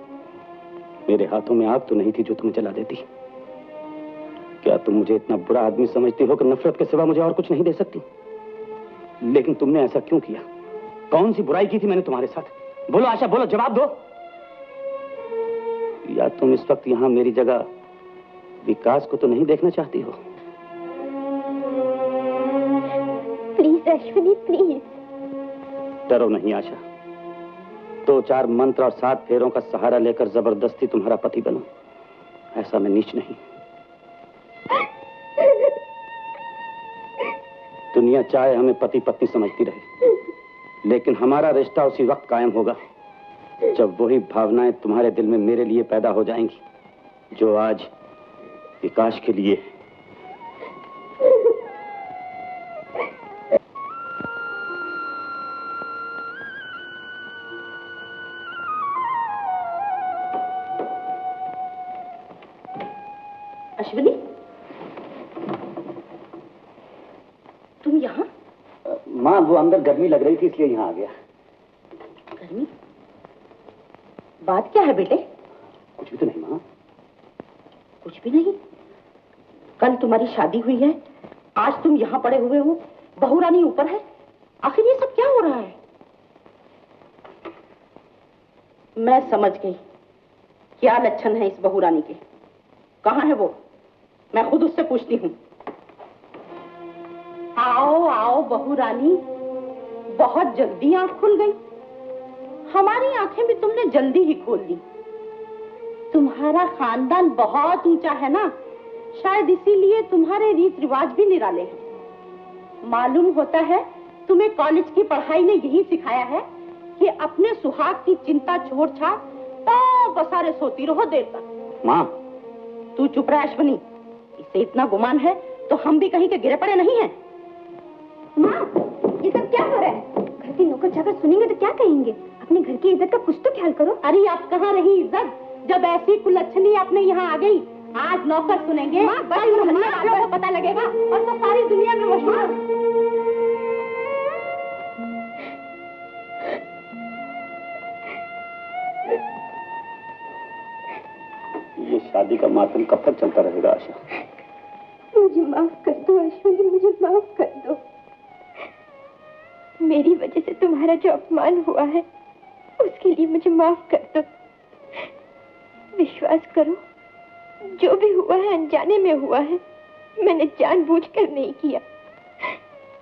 मेरे हाथों में आग तो नहीं थी जो तुम्हें जला देती। क्या तुम मुझे इतना बुरा आदमी समझती हो कि नफरत के सिवा मुझे और कुछ नहीं दे सकती? लेकिन तुमने ऐसा क्यों किया? कौन सी बुराई की थी मैंने तुम्हारे साथ? बोलो आशा, बोलो, जवाब दो। या तुम इस वक्त यहां मेरी जगह विकास को तो नहीं देखना चाहती हो? Please Ashwini, please. डरो नहीं आशा, 2-4 मंत्र और 7 फेरों का सहारा लेकर जबरदस्ती तुम्हारा पति बनूं, ऐसा मैं नीच नहीं। दुनिया चाहे हमें पति पत्नी समझती रहे, लेकिन हमारा रिश्ता उसी वक्त कायम होगा जब वही भावनाएं तुम्हारे दिल में मेरे लिए पैदा हो जाएंगी जो आज विकास के लिए। अश्विनी, तुम यहाँ? माँ, वो अंदर गर्मी लग रही थी इसलिए यहाँ आ गया। गर्मी? बात क्या है बेटे? कुछ भी तो नहीं माँ। कुछ भी नहीं? कल तुम्हारी शादी हुई है, आज तुम यहाँ पड़े हुए हो, बहू रानी ऊपर है। आखिर ये सब क्या हो रहा है? मैं समझ गई क्या लक्षण है इस बहू रानी के। कहाँ है वो? मैं खुद उससे पूछती हूँ। आओ आओ बहू रानी, बहुत जल्दी आंख खुल गई। हमारी आंखें भी तुमने जल्दी ही खोल दी। तुम्हारा खानदान बहुत ऊंचा है ना, शायद इसीलिए तुम्हारे रीत रिवाज भी निराले हैं। मालूम होता है तुम्हें कॉलेज की पढ़ाई ने यही सिखाया है कि अपने सुहाग की चिंता छोड़ छाड़ तो बसारे सोती रहो देर तक। माँ, तू चुप रह अश्विनी, इसे इतना गुमान है तो हम भी कहीं के गिरे पड़े नहीं हैं। माँ, ये सब क्या हो रहा है? घर के नौकर चाकर सुनेंगे तो क्या कहेंगे? अपने घर की इज्जत का कुछ तो ख्याल करो। अरे आप कहाँ रही इज्जत, जब ऐसी कुलच्छनी अपने यहाँ आ गई। आज नौकर सुनेंगे, को पता लगेगा और तो सारी दुनिया में मशहूर। ये शादी का मातम कब तक चलता रहेगा आशा? मुझे माफ कर दो अश्विनी, मुझे माफ कर दो। मेरी वजह से तुम्हारा जो अपमान हुआ है उसके लिए मुझे माफ कर दो। विश्वास करो, जो भी हुआ है अनजाने में हुआ है, मैंने जानबूझकर नहीं किया।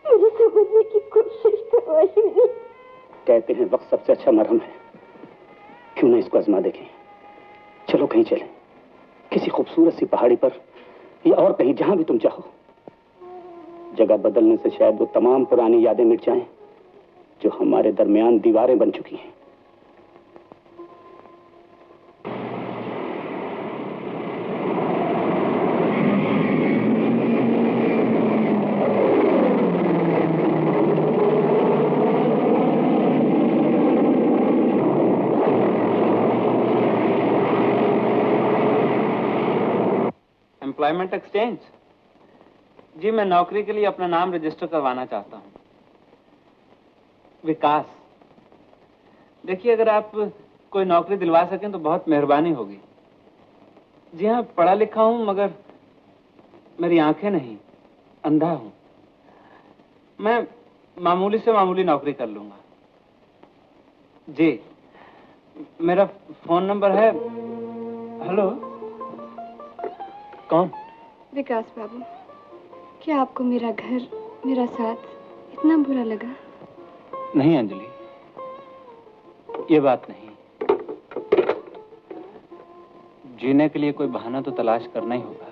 मुझे समझने की कोशिश करो अश्विनी। कहते हैं वक्त सबसे अच्छा मरहम है, क्यों ना इसको आजमा देखें। चलो कहीं चलें, किसी खूबसूरत सी पहाड़ी पर या और कहीं, जहां भी तुम चाहो। जगह बदलने से शायद वो तमाम पुरानी यादें मिट जाएं जो हमारे दरमियान दीवारें बन चुकी हैं। Employment exchange? जी, मैं नौकरी के लिए अपना नाम रजिस्टर करवाना चाहता हूँ। विकास। देखिए, अगर आप कोई नौकरी दिलवा सकें तो बहुत मेहरबानी होगी। जी हाँ, पढ़ा लिखा हूँ मगर मेरी आंखें नहीं, अंधा हूँ। मैं मामूली से मामूली नौकरी कर लूंगा। जी, मेरा फोन नंबर है। हेलो, कौन? विकास बाबू, क्या आपको मेरा घर, मेरा साथ इतना बुरा लगा? नहीं अंजलि, ये बात नहीं। जीने के लिए कोई बहाना तो तलाश करना ही होगा।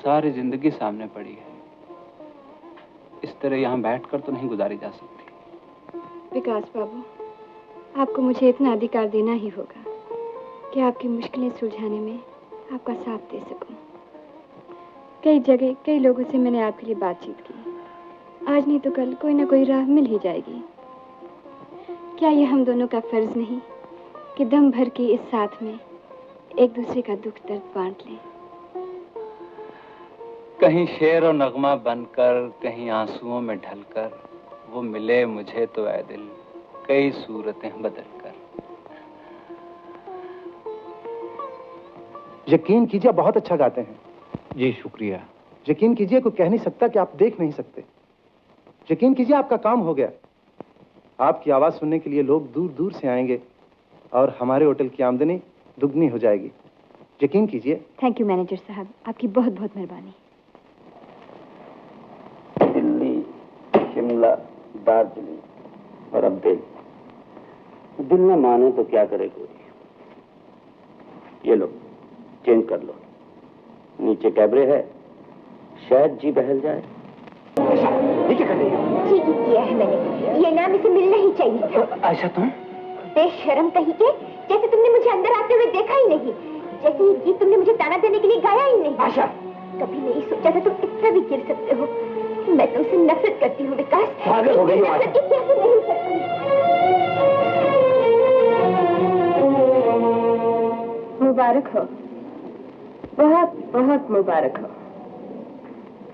सारी जिंदगी सामने पड़ी है, इस तरह यहाँ बैठकर तो नहीं गुजारी जा सकती। विकास बाबू, आपको मुझे इतना अधिकार देना ही होगा कि आपकी मुश्किलें सुलझाने में आपका साथ दे सकूं। कई जगह कई लोगों से मैंने आपके लिए बातचीत की। आज नहीं तो कल कोई ना कोई राह मिल ही जाएगी। क्या ये हम दोनों का फर्ज नहीं कि दम भर के इस साथ में एक दूसरे का दुख दर्द बांट लें? कहीं शेर और नगमा बनकर, कहीं आंसुओं में ढलकर, वो मिले मुझे तो ऐ दिल कई सूरतें बदलकर। यकीन कीजिए, बहुत अच्छा गाते हैं। जी शुक्रिया। यकीन कीजिए, कोई कह नहीं सकता कि आप देख नहीं सकते। यकीन कीजिए, आपका काम हो गया। आपकी आवाज सुनने के लिए लोग दूर दूर से आएंगे और हमारे होटल की आमदनी दुगनी हो जाएगी। यकीन कीजिए। थैंक यू मैनेजर साहब, आपकी बहुत बहुत मेहरबानी। दिल्ली, शिमला, दार्जिलिंग और अब दिल न माने तो क्या करे कोई। ये लो, चेंज कर लो। नीचे कैबरे है, शायद जी बहल जाए। ये क्या कर रही हो? ठीक ही किया है मैंने, ये नाम इसे मिलना ही चाहिए था। आयशा, तुम बेशर्म कहीं के, जैसे तुमने मुझे अंदर आते हुए देखा ही नहीं, जैसे ये गीत तुमने मुझे ताना देने के लिए गाया ही नहीं। आयशा, कभी नहीं सोचा था तुम इतना भी गिर सकते हो। मैं तुमसे नफरत करती हूँ विकास। पागल हो गई हो आयशा। कैसे नहीं सकती। मुबारक हो, बहुत बहुत मुबारक हो।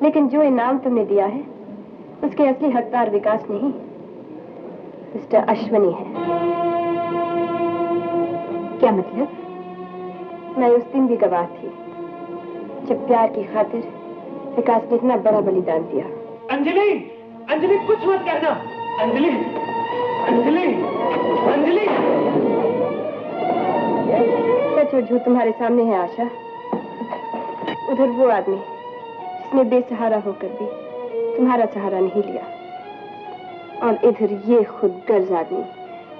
लेकिन जो इनाम तुमने दिया है उसके असली हकदार विकास नहीं, मिस्टर अश्वनी है। क्या मतलब? मैं उस दिन भी गवाह थी जब प्यार की खातिर विकास ने इतना बड़ा बलिदान दिया। अंजलि, अंजलि कुछ मत कहना। अंजलि, अंजलि, अंजलि। सच और झूठ तुम्हारे सामने है आशा। उधर वो आदमी जिसने बेसहारा होकर भी तुम्हारा सहारा नहीं लिया, और इधर ये खुद गर्ज आदमी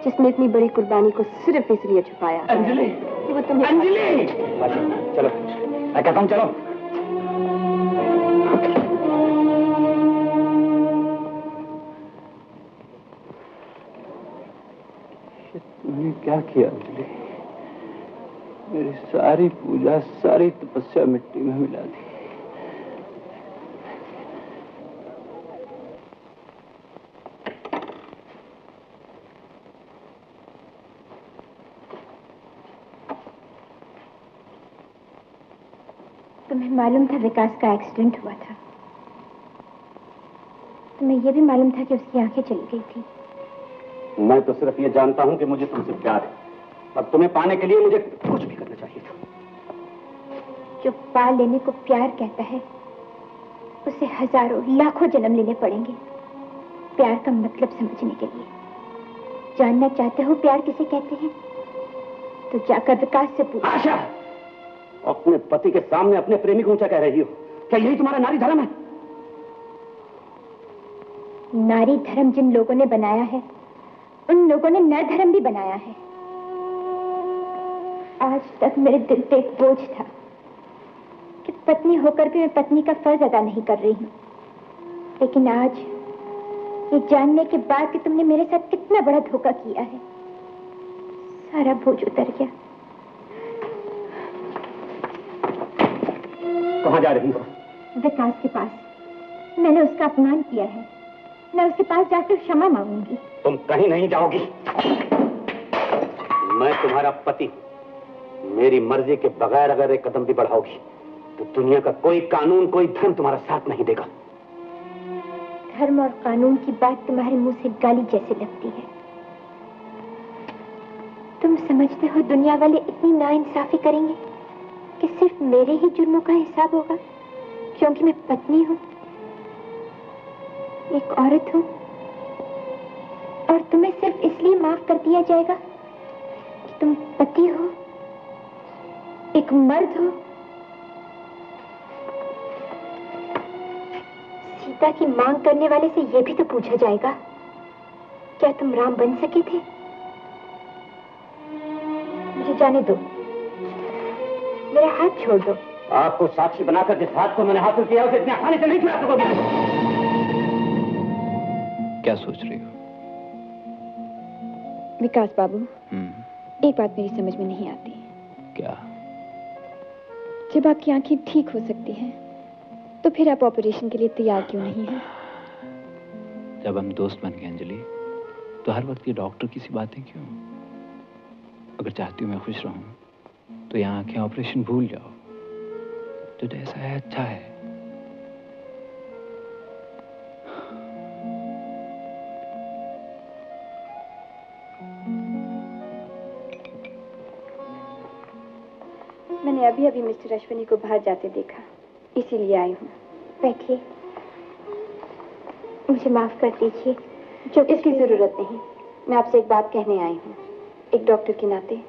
जिसने इतनी बड़ी कुर्बानी को सिर्फ इसलिए छुपाया अंजलि कि वो तुम्हें। अंजलि चलो, मैं कहता हूँ चलो। तुमने क्या किया अंजलि? मेरी सारी पूजा, सारी तपस्या मिट्टी में मिला दी। तुम्हें मालूम था विकास का एक्सीडेंट हुआ था? तुम्हें यह भी मालूम था कि उसकी आंखें चली गई थी? मैं तो सिर्फ ये जानता हूं कि मुझे तुमसे प्यार है, अब तुम्हें पाने के लिए मुझे कुछ भी करना चाहिए था। जो पा लेने को प्यार कहता है उसे हजारों लाखों जन्म लेने पड़ेंगे प्यार का मतलब समझने के लिए। जानना चाहते हो प्यार किसे कहते हैं? तो जाकर विकास से पूछो। आशा, अपने पति के सामने अपने प्रेमी को ऊंचा कह रही हो, क्या यही तुम्हारा नारी धर्म है? नारी धर्म जिन लोगों ने बनाया है उन लोगों ने नर धर्म भी बनाया है। आज तक मेरे दिल पे एक बोझ था कि पत्नी होकर भी मैं पत्नी का फर्ज अदा नहीं कर रही हूं, लेकिन आज ये जानने के बाद कि तुमने मेरे साथ कितना बड़ा धोखा किया है, सारा बोझ उतर गया। कहां जा रही हो? विकास के पास। मैंने उसका अपमान किया है, मैं उसके पास जाकर क्षमा मांगूंगी। तुम कहीं नहीं जाओगी। मैं तुम्हारा पति, मेरी मर्जी के बगैर अगर एक कदम भी बढ़ाओगी तो दुनिया का कोई कानून, कोई धर्म तुम्हारा साथ नहीं देगा। धर्म और कानून की बात तुम्हारे मुंह से गाली जैसे लगती है। तुम समझते हो दुनिया वाले इतनी नाइंसाफी करेंगे कि सिर्फ मेरे ही जुर्मों का हिसाब होगा क्योंकि मैं पत्नी हूं, एक औरत हूं, और तुम्हें सिर्फ इसलिए माफ कर दिया जाएगा कि तुम पति हो, एक मर्द हो। सीता की मांग करने वाले से यह भी तो पूछा जाएगा, क्या तुम राम बन सके थे? मुझे जाने दो, मेरा हाथ छोड़ दो। आपको साक्षी बनाकर जिस हाथ को मैंने हासिल किया उसे इतनी आसानी से नहीं छुड़ा सकोगे। क्या सोच रही हो? विकास बाबू, एक बात मेरी समझ में नहीं आती। क्या? जब आपकी आंखें ठीक हो सकती हैं तो फिर आप ऑपरेशन के लिए तैयार क्यों नहीं हैं? जब हम दोस्त बन गए अंजलि, तो हर वक्त ये डॉक्टर की सी बातें क्यों? अगर चाहती हूँ मैं खुश रहूं तो यहाँ आंखें ऑपरेशन भूल जाओ। जो जैसा है अच्छा है। मैंने अभी अभी मिस्टर अश्वनी को बाहर जाते देखा, इसीलिए आई हूँ। बैठिए। मुझे माफ कर दीजिए। जो इसकी जरूरत नहीं, मैं आपसे एक बात कहने आई हूँ, एक डॉक्टर के नाते,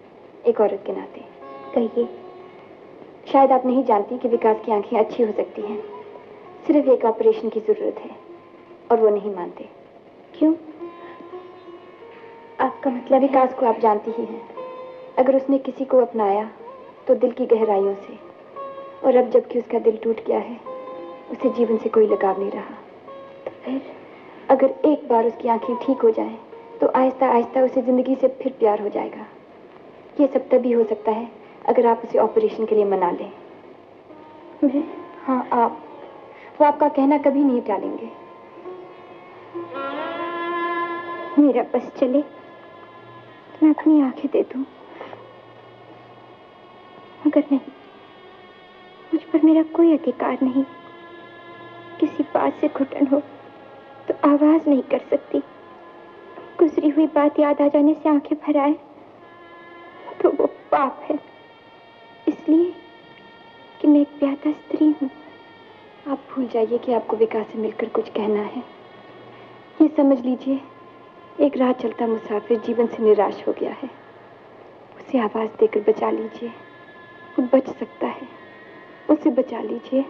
एक औरत के नाते। कहिए। शायद आप नहीं जानती कि विकास की आंखें अच्छी हो सकती हैं, सिर्फ एक ऑपरेशन की जरूरत है, और वो नहीं मानते। क्यों? आपका मतलब? विकास को आप जानती ही हैं। अगर उसने किसी को अपनाया तो दिल की गहराइयों से, और अब जबकि उसका दिल टूट गया है उसे जीवन से कोई लगाव नहीं रहा। तो फिर अगर एक बार उसकी आंखें ठीक हो जाएं, तो आहिस्ता आहिस्ता उसे जिंदगी से फिर प्यार हो जाएगा। ये सब तभी हो सकता है अगर आप उसे ऑपरेशन के लिए मना लें। मैं? हाँ, आप। वो आपका कहना कभी नहीं टालेंगे। मेरा बस चले तो मैं अपनी आंखें दे दूं, मगर नहीं, पर मेरा कोई अधिकार नहीं। किसी बात से घुटन हो तो आवाज नहीं कर सकती। गुजरी हुई बात याद आ जाने से आंखें भर आए तो वो पाप है, इसलिए कि मैं एक ब्याहता स्त्री हूँ। आप भूल जाइए कि आपको विकास से मिलकर कुछ कहना है। ये समझ लीजिए, एक राह चलता मुसाफिर जीवन से निराश हो गया है। उसे आवाज देकर बचा लीजिए, वो बच सकता है, उसे बचा लीजिए।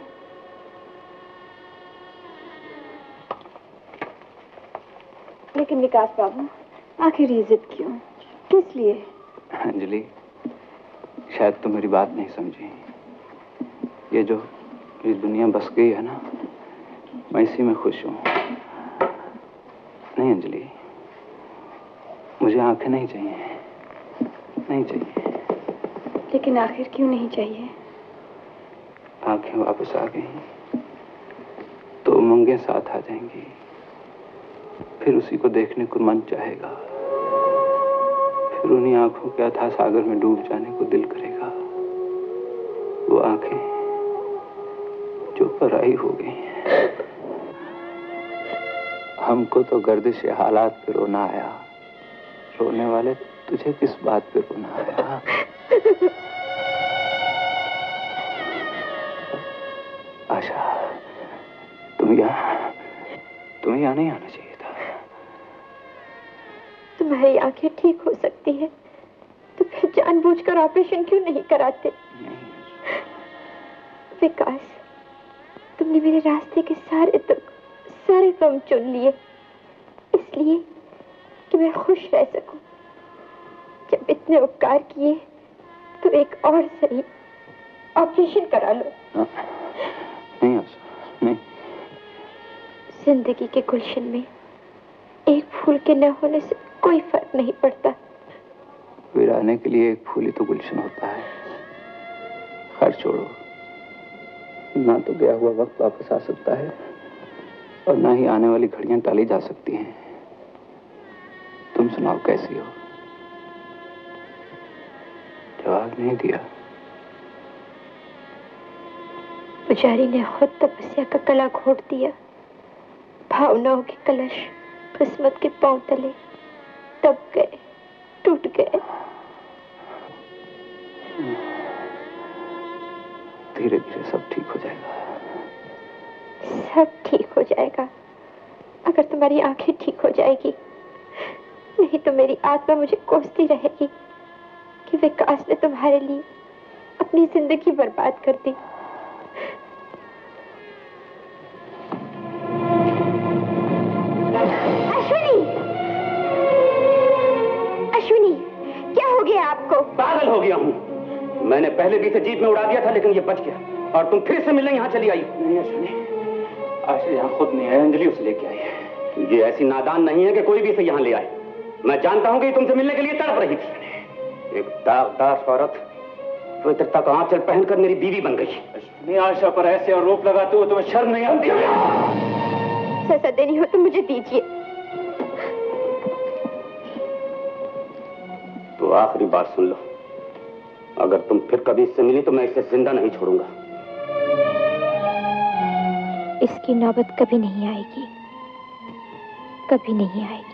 लेकिन विकास बाबू, आखिर ये जिद क्यों, किस लिए? अंजलि, शायद तुम मेरी बात नहीं समझी। ये जो इस दुनिया बस गई है ना, मैं इसी में खुश हूँ। नहीं अंजलि, मुझे आंखें नहीं चाहिए, नहीं चाहिए। लेकिन आखिर क्यों नहीं चाहिए? आंखें वापस आ गई तो उमंगें साथ आ जाएंगी, फिर उसी को देखने को मन चाहेगा, फिर उन्हीं आंखों के अथाह सागर में डूब जाने को दिल करेगा। वो आंखें जो पराई हो गई हैं। हमको तो गर्दिश हालात पे रोना आया, रोने वाले तुझे किस बात पे रोना आया? आशा, तुम्हें यहाँ नहीं आना चाहिए था। तुम्हारी आंखें ठीक हो सकती है तो फिर जानबूझकर ऑपरेशन क्यों नहीं कराते? विकास, तुमने मेरे रास्ते के सारे दुख, सारे गम चुन लिए, इसलिए कि मैं खुश रह सकूं। जब इतने उपकार किए तो एक और सही ऑपरेशन करा लो। नहीं आशा, नहीं। जिंदगी के गुलशन में एक फूल के न होने से कोई फर्क नहीं पड़ता। वीराने के लिए एक फूल ही तो गुलशन होता है। खैर छोड़ो, ना तो गया हुआ वक्त वापस आ सकता है और ना ही आने वाली घड़ियां टाली जा सकती हैं। तुम सुनाओ, कैसी हो? जवाब नहीं दिया। पुजारी ने खुद तपस्या का कला घोट दिया। भावनाओं के कलश किस्मत के पांव तले दब गए, टूट गए। धीरे धीरे सब ठीक हो जाएगा। सब ठीक हो जाएगा अगर तुम्हारी आंखें ठीक हो जाएगी। नहीं तो मेरी आत्मा मुझे कोसती रहेगी कि विकास ने तुम्हारे लिए अपनी जिंदगी बर्बाद कर दी। अश्विनी, क्या हो गया आपको? पागल हो गया हूँ। मैंने पहले भी इसे जीप में उड़ा दिया था, लेकिन ये बच गया और तुम फिर से मिलने यहाँ चली आई। नहीं अश्विनी, आशा यहाँ खुद नहीं आई, अंजलि उसे लेके आई है। ये ऐसी नादान नहीं है कि कोई भी इसे यहाँ ले आए। मैं जानता हूँ कि तुमसे मिलने के लिए तड़प रही थी। एक दागदार औरत पवित्रता का आंचल पहनकर मेरी बीवी बन गई। अश्विनी, आशा पर ऐसे आरोप लगाते हो तुम्हें शर्म नहीं आती? सजा देनी हो तो मुझे दीजिए। तो आखिरी बात सुन लो, अगर तुम फिर कभी इससे मिली तो मैं इसे जिंदा नहीं छोड़ूंगा। इसकी नौबत कभी नहीं आएगी, कभी नहीं आएगी।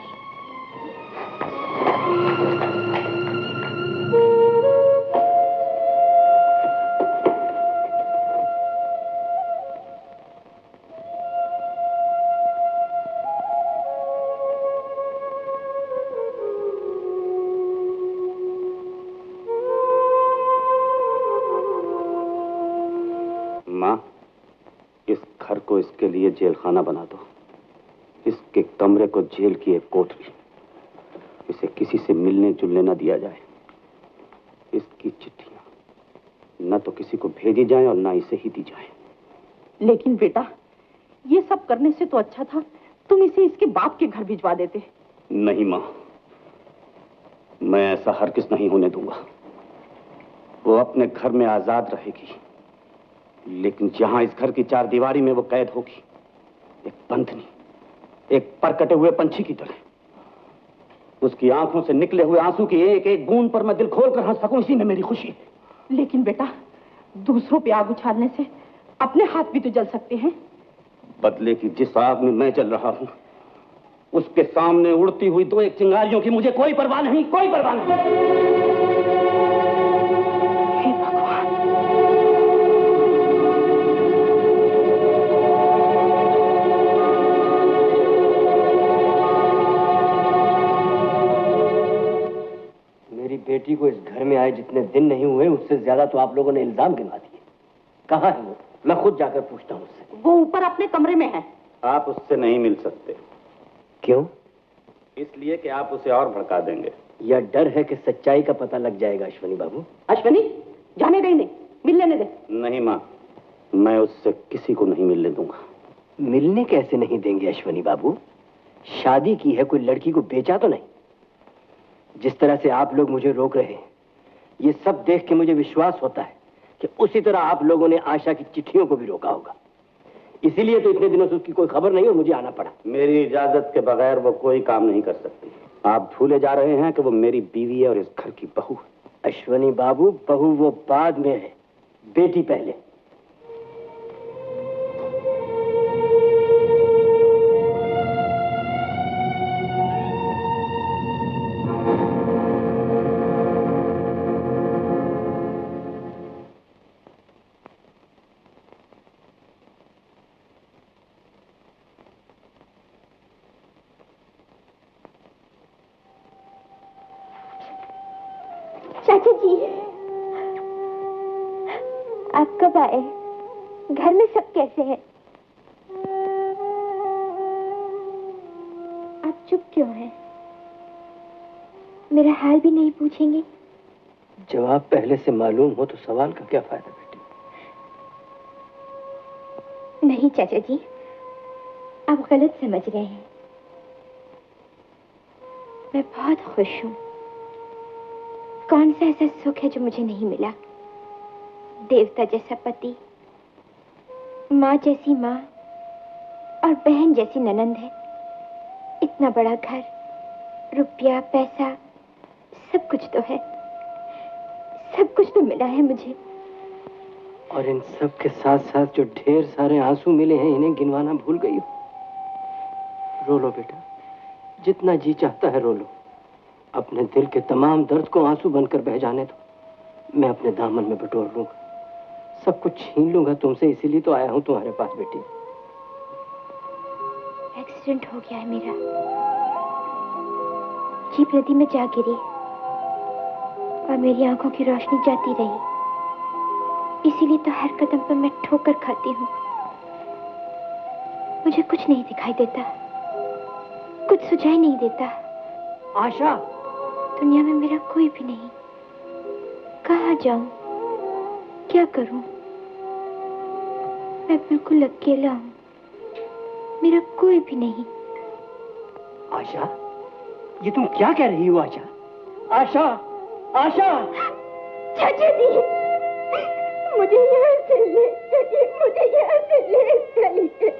माँ, इस घर को इसके लिए जेल खाना बना दो। इसके कमरे को जेल की एक कोठरी। इसे किसी से मिलने जुलने न दिया जाए। इसकी चिट्ठियां न तो किसी को भेजी जाए और न इसे ही दी जाए। लेकिन बेटा, ये सब करने से तो अच्छा था तुम इसे इसके बाप के घर भिजवा देते। नहीं माँ, मैं ऐसा हरगिज़ नहीं होने दूंगा। वो अपने घर में आजाद रहेगी, लेकिन जहां इस घर की चार दीवारी में वो कैद होगी, एक बंधनी, एक परकटे हुए पंछी की तरह। उसकी आंखों से निकले हुए आंसू की एक एक बूंद पर मैं दिल खोल कर हंस सकूं, इसी में मेरी खुशी है। लेकिन बेटा, दूसरों पे आग उछालने से अपने हाथ भी तो जल सकते हैं। बदले की जिस आग में मैं जल रहा हूं, उसके सामने उड़ती हुई 2-1 चिंगारियों की मुझे कोई परवाह नहीं, कोई परवाह नहीं। बेटी को इस घर में आए जितने दिन नहीं हुए, उससे ज्यादा तो आप लोगों ने इल्जाम गिनवा दिए। कहाँ है वो? मैं खुद जाकर पूछता हूँ उससे। वो ऊपर अपने कमरे में है। आप उससे नहीं मिल सकते। क्यों? इसलिए कि आप उसे और भड़का देंगे। या डर है कि सच्चाई का पता लग जाएगा अश्वनी बाबू? अश्वनी, जाने दे इन्हें, मिल लेने दे। नहीं माँ, मैं उससे किसी को नहीं मिलने दूंगा। मिलने कैसे नहीं देंगे अश्वनी बाबू? शादी की है, कोई लड़की को बेचा तो नहीं। जिस तरह से आप लोग मुझे रोक रहे हैं, ये सब देख के मुझे विश्वास होता है कि उसी तरह आप लोगों ने आशा की चिट्ठियों को भी रोका होगा। इसीलिए तो इतने दिनों से उसकी कोई खबर नहीं और मुझे आना पड़ा। मेरी इजाजत के बगैर वो कोई काम नहीं कर सकती। आप भूले जा रहे हैं कि वो मेरी बीवी है और इस घर की बहू है। अश्वनी बाबू, बहू वो बाद में है, बेटी पहले। चाचा जी, आप कब आए? घर में सब कैसे हैं? आप चुप क्यों हैं? मेरा हाल भी नहीं पूछेंगे? जवाब पहले से मालूम हो तो सवाल का क्या फायदा बेटी? नहीं चाचा जी, आप गलत समझ रहे हैं। मैं बहुत खुश हूँ। कौन सा ऐसा सुख है जो मुझे नहीं मिला? देवता जैसा पति, माँ जैसी माँ और बहन जैसी ननंद है। इतना बड़ा घर, रुपया, पैसा, सब कुछ तो है। सब कुछ तो मिला है मुझे। और इन सब के साथ साथ जो ढेर सारे आंसू मिले हैं, इन्हें गिनवाना भूल गई हो। रो लो बेटा, जितना जी चाहता है रो लो। अपने दिल के तमाम दर्द को आंसू बनकर बह जाने दो। मैं अपने दामन में बटोर लूंगा, सब कुछ छीन लूंगा तुमसे। इसीलिए तो आया हूं तुम्हारे पास बेटी। एक्सीडेंट हो गया है मेरा। जीप नदी में जा गिरी और मेरी आंखों की रोशनी जाती रही। इसीलिए तो हर कदम पर मैं ठोकर खाती हूँ। मुझे कुछ नहीं दिखाई देता, कुछ सुझाई नहीं देता। आशा, दुनिया में मेरा कोई भी नहीं। कहाँ जाऊं, क्या करूं? मैं बिल्कुल अकेला हूं, मेरा कोई भी नहीं। आशा, ये तुम क्या कह रही हो? आशा, आशा, आशा! चाचा जी, मुझे यहाँ से ले चलिए, मुझे यहाँ से ले चलिए।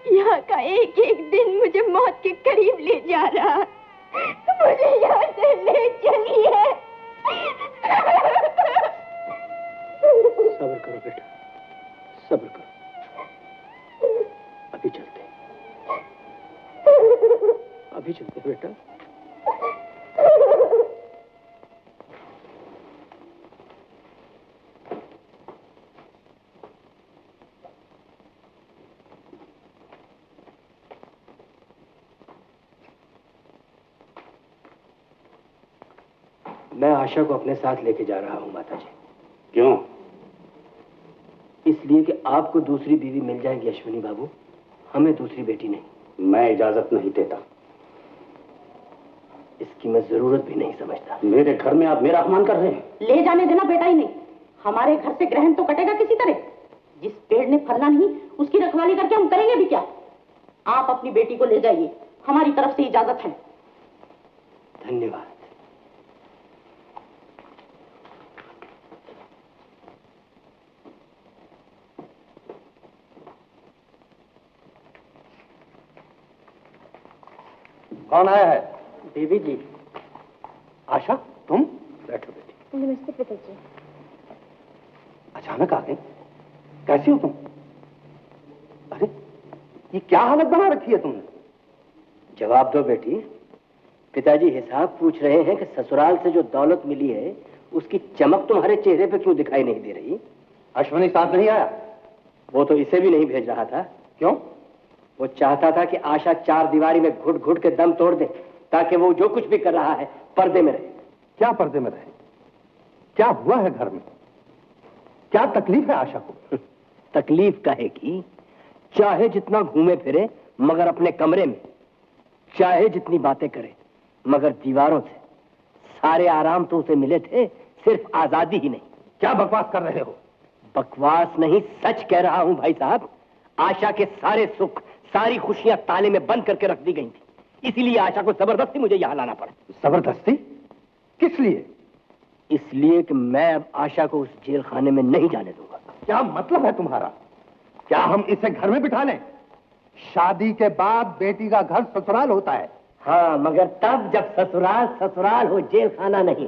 यहाँ का एक एक दिन मुझे मौत के करीब ले जा रहा। मुझे यहाँ से ले चलिए। सब्र करो बेटा, सब्र करो। अभी चलते, अभी चलते बेटा। मैं आशा को अपने साथ लेके जा रहा हूं माता जी। क्यों? इसलिए कि आपको दूसरी बीवी मिल जाएगी अश्विनी बाबू, हमें दूसरी बेटी नहीं। मैं इजाजत नहीं देता। इसकी मैं जरूरत भी नहीं समझता। मेरे घर में आप मेरा अपमान कर रहे हैं। ले जाने देना बेटा ही नहीं। हमारे घर से ग्रहण तो कटेगा किसी तरह। जिस पेड़ ने फलना नहीं, उसकी रखवाली करके हम करेंगे भी क्या? आप अपनी बेटी को ले जाइए, हमारी तरफ से इजाजत है। धन्यवाद। कौन आया है? देवी जी। आशा, तुम बैठो बेटी। नमस्ते पिताजी। अच्छा अचानक आ गए? कैसी हो तुम? अरे ये क्या हालत बना रखी है तुमने? जवाब दो बेटी। पिताजी हिसाब पूछ रहे हैं कि ससुराल से जो दौलत मिली है उसकी चमक तुम्हारे चेहरे पे क्यों दिखाई नहीं दे रही? अश्विनी साथ नहीं आया? वो तो इसे भी नहीं भेज रहा था। क्यों? वो चाहता था कि आशा चार दीवारी में घुट घुट के दम तोड़ दे ताकि वो जो कुछ भी कर रहा है पर्दे में रहे। क्या पर्दे में रहे? क्या हुआ है घर में? क्या तकलीफ है आशा को? तकलीफ कहेगी, चाहे जितना घूमे फिरे मगर अपने कमरे में, चाहे जितनी बातें करे मगर दीवारों से। सारे आराम तो उसे मिले थे, सिर्फ आजादी ही नहीं। क्या बकवास कर रहे हो? बकवास नहीं, सच कह रहा हूं भाई साहब। आशा के सारे सुख, सारी खुशियां ताले में बंद करके रख दी गई थी, इसीलिए आशा को जबरदस्ती मुझे यहां लाना पड़ा। जबरदस्ती? किस लिए? इसलिए कि मैं अब आशा को उस जेल खाने में नहीं जाने दूंगा। क्या मतलब है तुम्हारा? क्या हम इसे घर में बिठा लें? शादी के बाद बेटी का घर ससुराल होता है। हाँ, मगर तब जब ससुराल ससुराल हो, जेल खाना नहीं।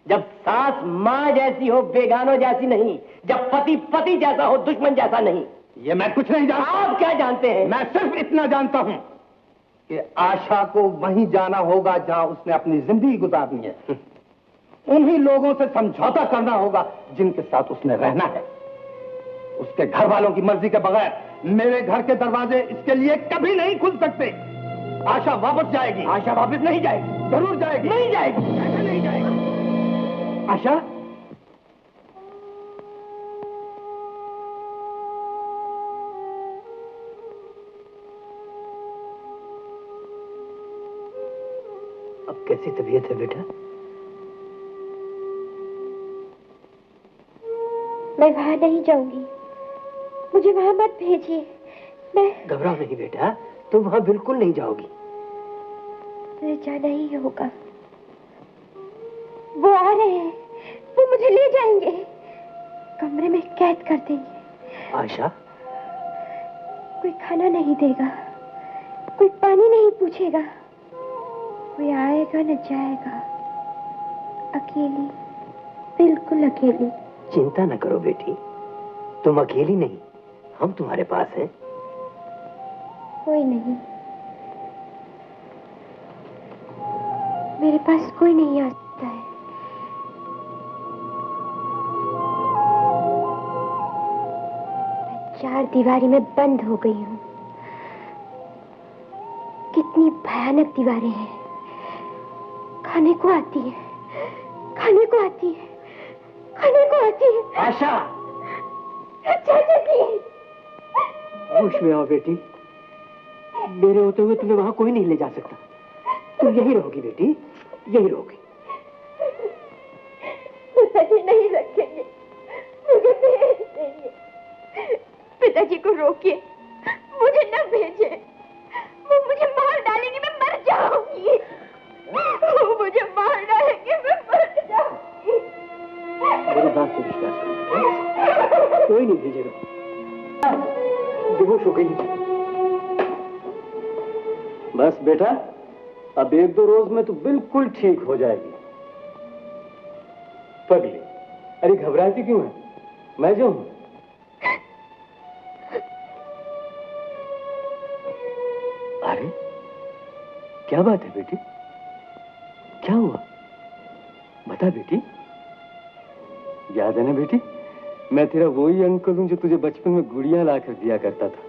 जब सास माँ जैसी हो, बेगानों जैसी नहीं। जब पति पति जैसा हो, दुश्मन जैसा नहीं। ये मैं कुछ नहीं जानता। आप क्या जानते हैं? मैं सिर्फ इतना जानता हूं कि आशा को वहीं जाना होगा जहां उसने अपनी जिंदगी गुजारनी है। उन्हीं लोगों से समझौता करना होगा जिनके साथ उसने रहना है। उसके घर वालों की मर्जी के बगैर मेरे घर के दरवाजे इसके लिए कभी नहीं खुल सकते। आशा वापस जाएगी। आशा वापस नहीं जाएगी। जरूर जाएगी। नहीं जाएगी। नहीं जाएगी। आशा, अब कैसी तबीयत है बेटा? मैं वहां नहीं जाऊंगी, मुझे वहां मत भेजिए। मैं घबराओ नहीं बेटा, तुम वहां बिल्कुल नहीं जाओगी। मुझे जाना ही होगा। वो आ रहे हैं, वो मुझे ले जाएंगे, कमरे में कैद कर देंगे। आशा, कोई खाना नहीं देगा, कोई पानी नहीं पूछेगा, कोई आएगा न जाएगा। अकेली, बिल्कुल अकेली। चिंता न करो बेटी, तुम अकेली नहीं, हम तुम्हारे पास हैं। कोई नहीं, मेरे पास कोई नहीं आ सकता है। मैं चार दीवारी में बंद हो गई हूँ। कितनी भयानक दीवारें हैं। खाने को आती है, खाने को आती है, खाने को आती है। आशा, चाचा जी, होश में आओ बेटी। मेरे होते हुए तुम्हें वहां कोई नहीं ले जा सकता। तुम यही रहोगी बेटी, यही रहोगी। पिताजी नहीं रखेंगे, मुझे भेज देंगे। पिताजी को रोकिए, मुझे न भेजे। वो मुझे मार डालेंगे, मैं मर जाऊंगी। वो मुझे मार डालेंगे, मैं मर जाऊंगी। मेरी बात से विश्वास करो, कोई नहीं भेजेगा। बेहोश हो गई। बस बेटा, अब 1-2 रोज में तो बिल्कुल ठीक हो जाएगी। पगली, अरे घबराती क्यों है? मैं जो हूं। अरे क्या बात है बेटी? क्या हुआ? बता बेटी। याद है ना बेटी, मैं तेरा वही अंकल हूं जो तुझे बचपन में गुड़िया लाकर दिया करता था।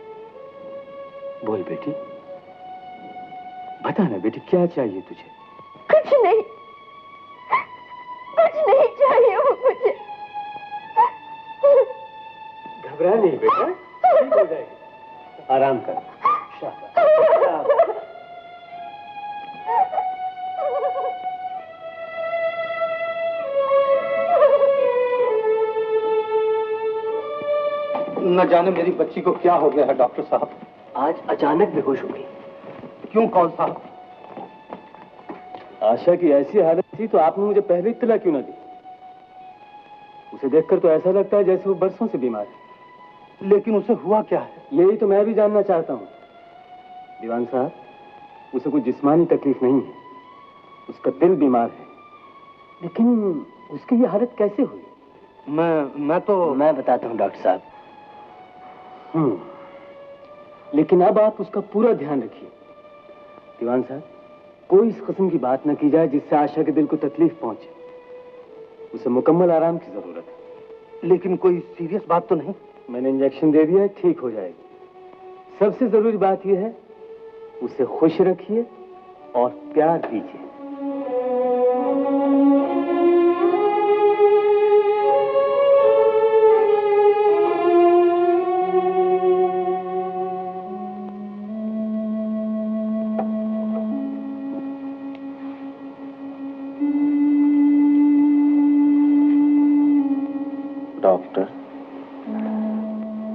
बोल बेटी, बता ना बेटी, क्या चाहिए तुझे? कुछ नहीं, कुछ नहीं चाहिए वो मुझे। घबरा नहीं बेटा, ठीक हो जाएगी। आराम कर। शाबाश। न जाने मेरी बच्ची को क्या हो गया है डॉक्टर साहब। आज अचानक बेहोश हो गई। क्यों कौन साहब? आशा की ऐसी हालत थी तो आपने मुझे पहले इत्तला क्यों ना दी? उसे देखकर तो ऐसा लगता है जैसे वो बरसों से बीमार है। लेकिन उसे हुआ क्या है? यही तो मैं भी जानना चाहता हूँ। दीवान साहब, उसे कोई जिस्मानी तकलीफ नहीं है, उसका दिल बीमार है। लेकिन उसकी ये हालत कैसे हुई? मैं तो मैं बताता हूँ डॉक्टर साहब। लेकिन अब आप उसका पूरा ध्यान रखिए। दीवान साहब, कोई इस किस्म की बात न की जाए जिससे आशा के दिल को तकलीफ पहुंचे। उसे मुकम्मल आराम की जरूरत है। लेकिन कोई सीरियस बात तो नहीं? मैंने इंजेक्शन दे दिया है, ठीक हो जाएगी। सबसे जरूरी बात यह है, उसे खुश रखिए और प्यार दीजिए। डॉक्टर,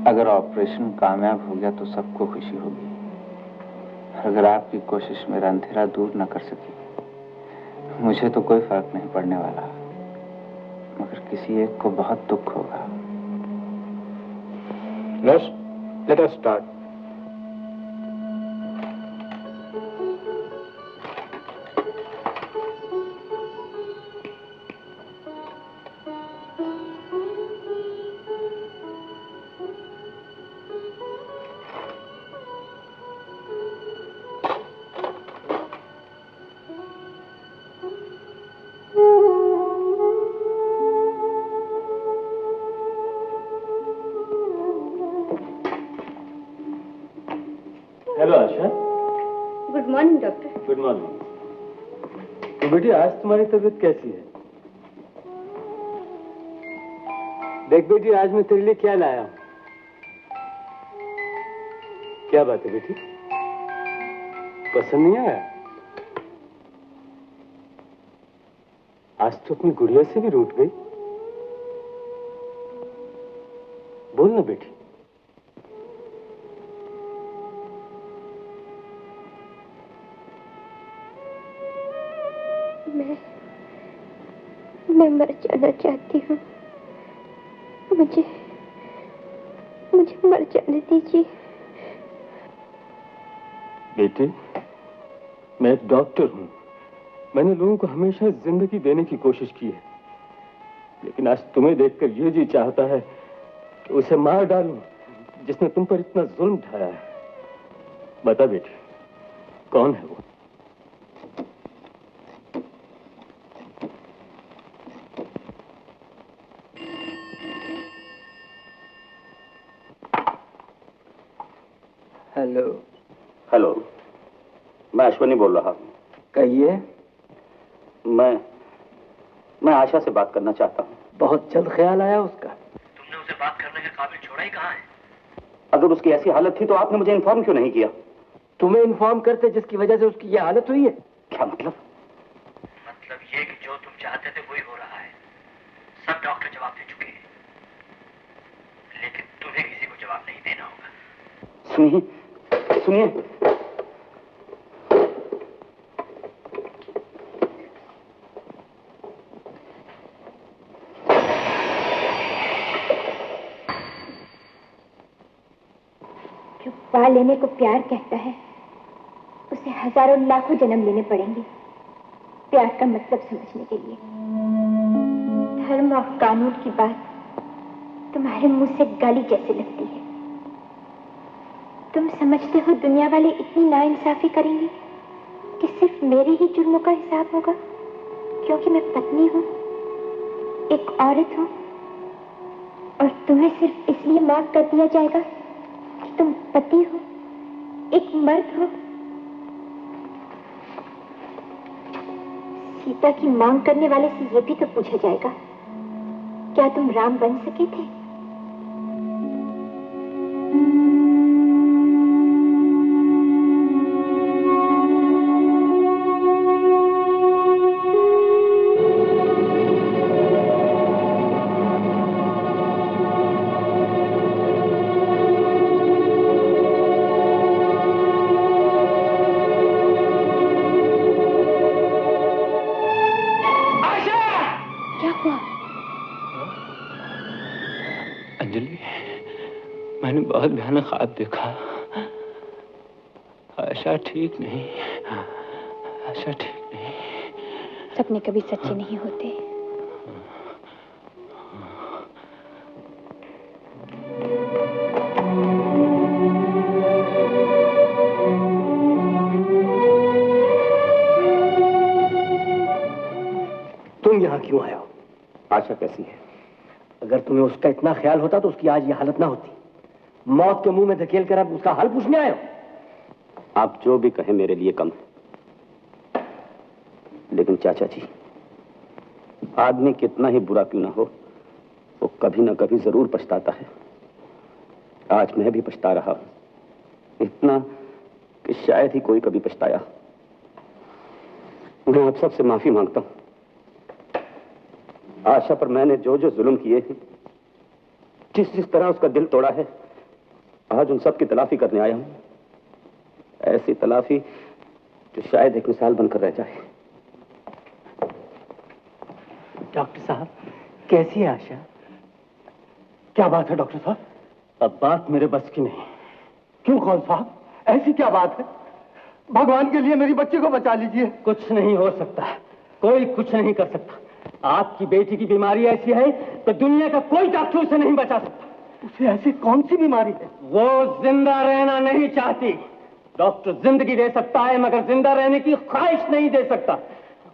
अगर ऑपरेशन कामयाब हो गया तो सबको खुशी होगी। अगर आपकी कोशिश मेरा अंधेरा दूर न कर सकी, मुझे तो कोई फर्क नहीं पड़ने वाला, मगर किसी एक को बहुत दुख होगा। Nurse, let us start. Hello Asha. Good morning doctor. Good morning. तो बेटी, आज तुम्हारी तबीयत कैसी है? देख बेटी, आज मैं तेरे लिए क्या लाया हूं। क्या बात है बेटी, पसंद नहीं आया? आज तो अपनी गुड़िया से भी रूठ गई। बोल ना बेटी। मैं मर जाना चाहती हूँ। मुझे मर जाने दीजिए। बेटे, मैं एक डॉक्टर हूं। मैंने लोगों को हमेशा जिंदगी देने की कोशिश की है, लेकिन आज तुम्हें देखकर ये जी चाहता है कि उसे मार डालूं जिसने तुम पर इतना जुल्म ढाया है। बता बेटे, कौन है वो? हेलो। हेलो, मैं अश्वनी बोल रहा हूँ। कहिए। मैं आशा से बात करना चाहता हूँ। बहुत जल्द ख्याल आया उसका। तुमने उसे बात करने के काबिल छोड़ा ही कहाँ है? अगर उसकी ऐसी हालत थी तो आपने मुझे इन्फॉर्म क्यों नहीं किया? तुम्हें इन्फॉर्म करते जिसकी वजह से उसकी ये हालत हुई है। क्या मतलब? मतलब ये कि जो तुम चाहते थे वही हो रहा है। सब डॉक्टर जवाब दे चुके हैं, लेकिन तुम्हें किसी को जवाब नहीं देना होगा। सुनिए सुनिए, जो पा लेने को प्यार कहता है, उसे हजारों लाखों जन्म लेने पड़ेंगे प्यार का मतलब समझने के लिए। धर्म और कानून की बात तुम्हारे मुंह से गाली जैसे लगती है। तुम समझते हो दुनिया वाले इतनी नाइंसाफी करेंगे कि सिर्फ मेरे ही जुर्मों का हिसाब होगा, क्योंकि मैं पत्नी हूं, एक औरत हूं, और तुम्हें सिर्फ इसलिए माफ कर दिया जाएगा कि तुम पति हो, एक मर्द हो। सीता की मांग करने वाले से यह भी तो पूछा जाएगा, क्या तुम राम बन सके थे? अंजलि, मैंने बहुत भयानक ख्वाब देखा। आशा ठीक नहीं, आशा ठीक नहीं। सपने कभी सच्चे नहीं होते। आशा कैसी है? अगर तुम्हें उसका इतना ख्याल होता तो उसकी आज ये हालत ना होती। मौत के मुंह में धकेल कर अब उसका हाल पूछने आए हो? आप जो भी कहें मेरे लिए कम है, लेकिन चाचा जी, आदमी कितना ही बुरा क्यों ना हो, वो कभी ना कभी जरूर पछताता है। आज मैं भी पछता रहा हूं, इतना कि शायद ही कोई कभी पछताया। मैं आप सबसे माफी मांगता हूं। आशा पर मैंने जो जो जुल्म किए हैं, जिस जिस तरह उसका दिल तोड़ा है, आज उन सब की तलाफी करने आया हूं। ऐसी तलाफी जो शायद एक मिसाल बनकर रह जाए। डॉक्टर साहब, कैसी है आशा? क्या बात है डॉक्टर साहब? अब बात मेरे बस की नहीं। क्यों कौन साहब, ऐसी क्या बात है? भगवान के लिए मेरी बच्ची को बचा लीजिए। कुछ नहीं हो सकता, कोई कुछ नहीं कर सकता। आपकी बेटी की बीमारी ऐसी है तो दुनिया का कोई डॉक्टर उसे नहीं बचा सकता। उसे ऐसी कौन सी बीमारी है? वो जिंदा रहना नहीं चाहती। डॉक्टर जिंदगी दे सकता है मगर जिंदा रहने की ख्वाहिश नहीं दे सकता।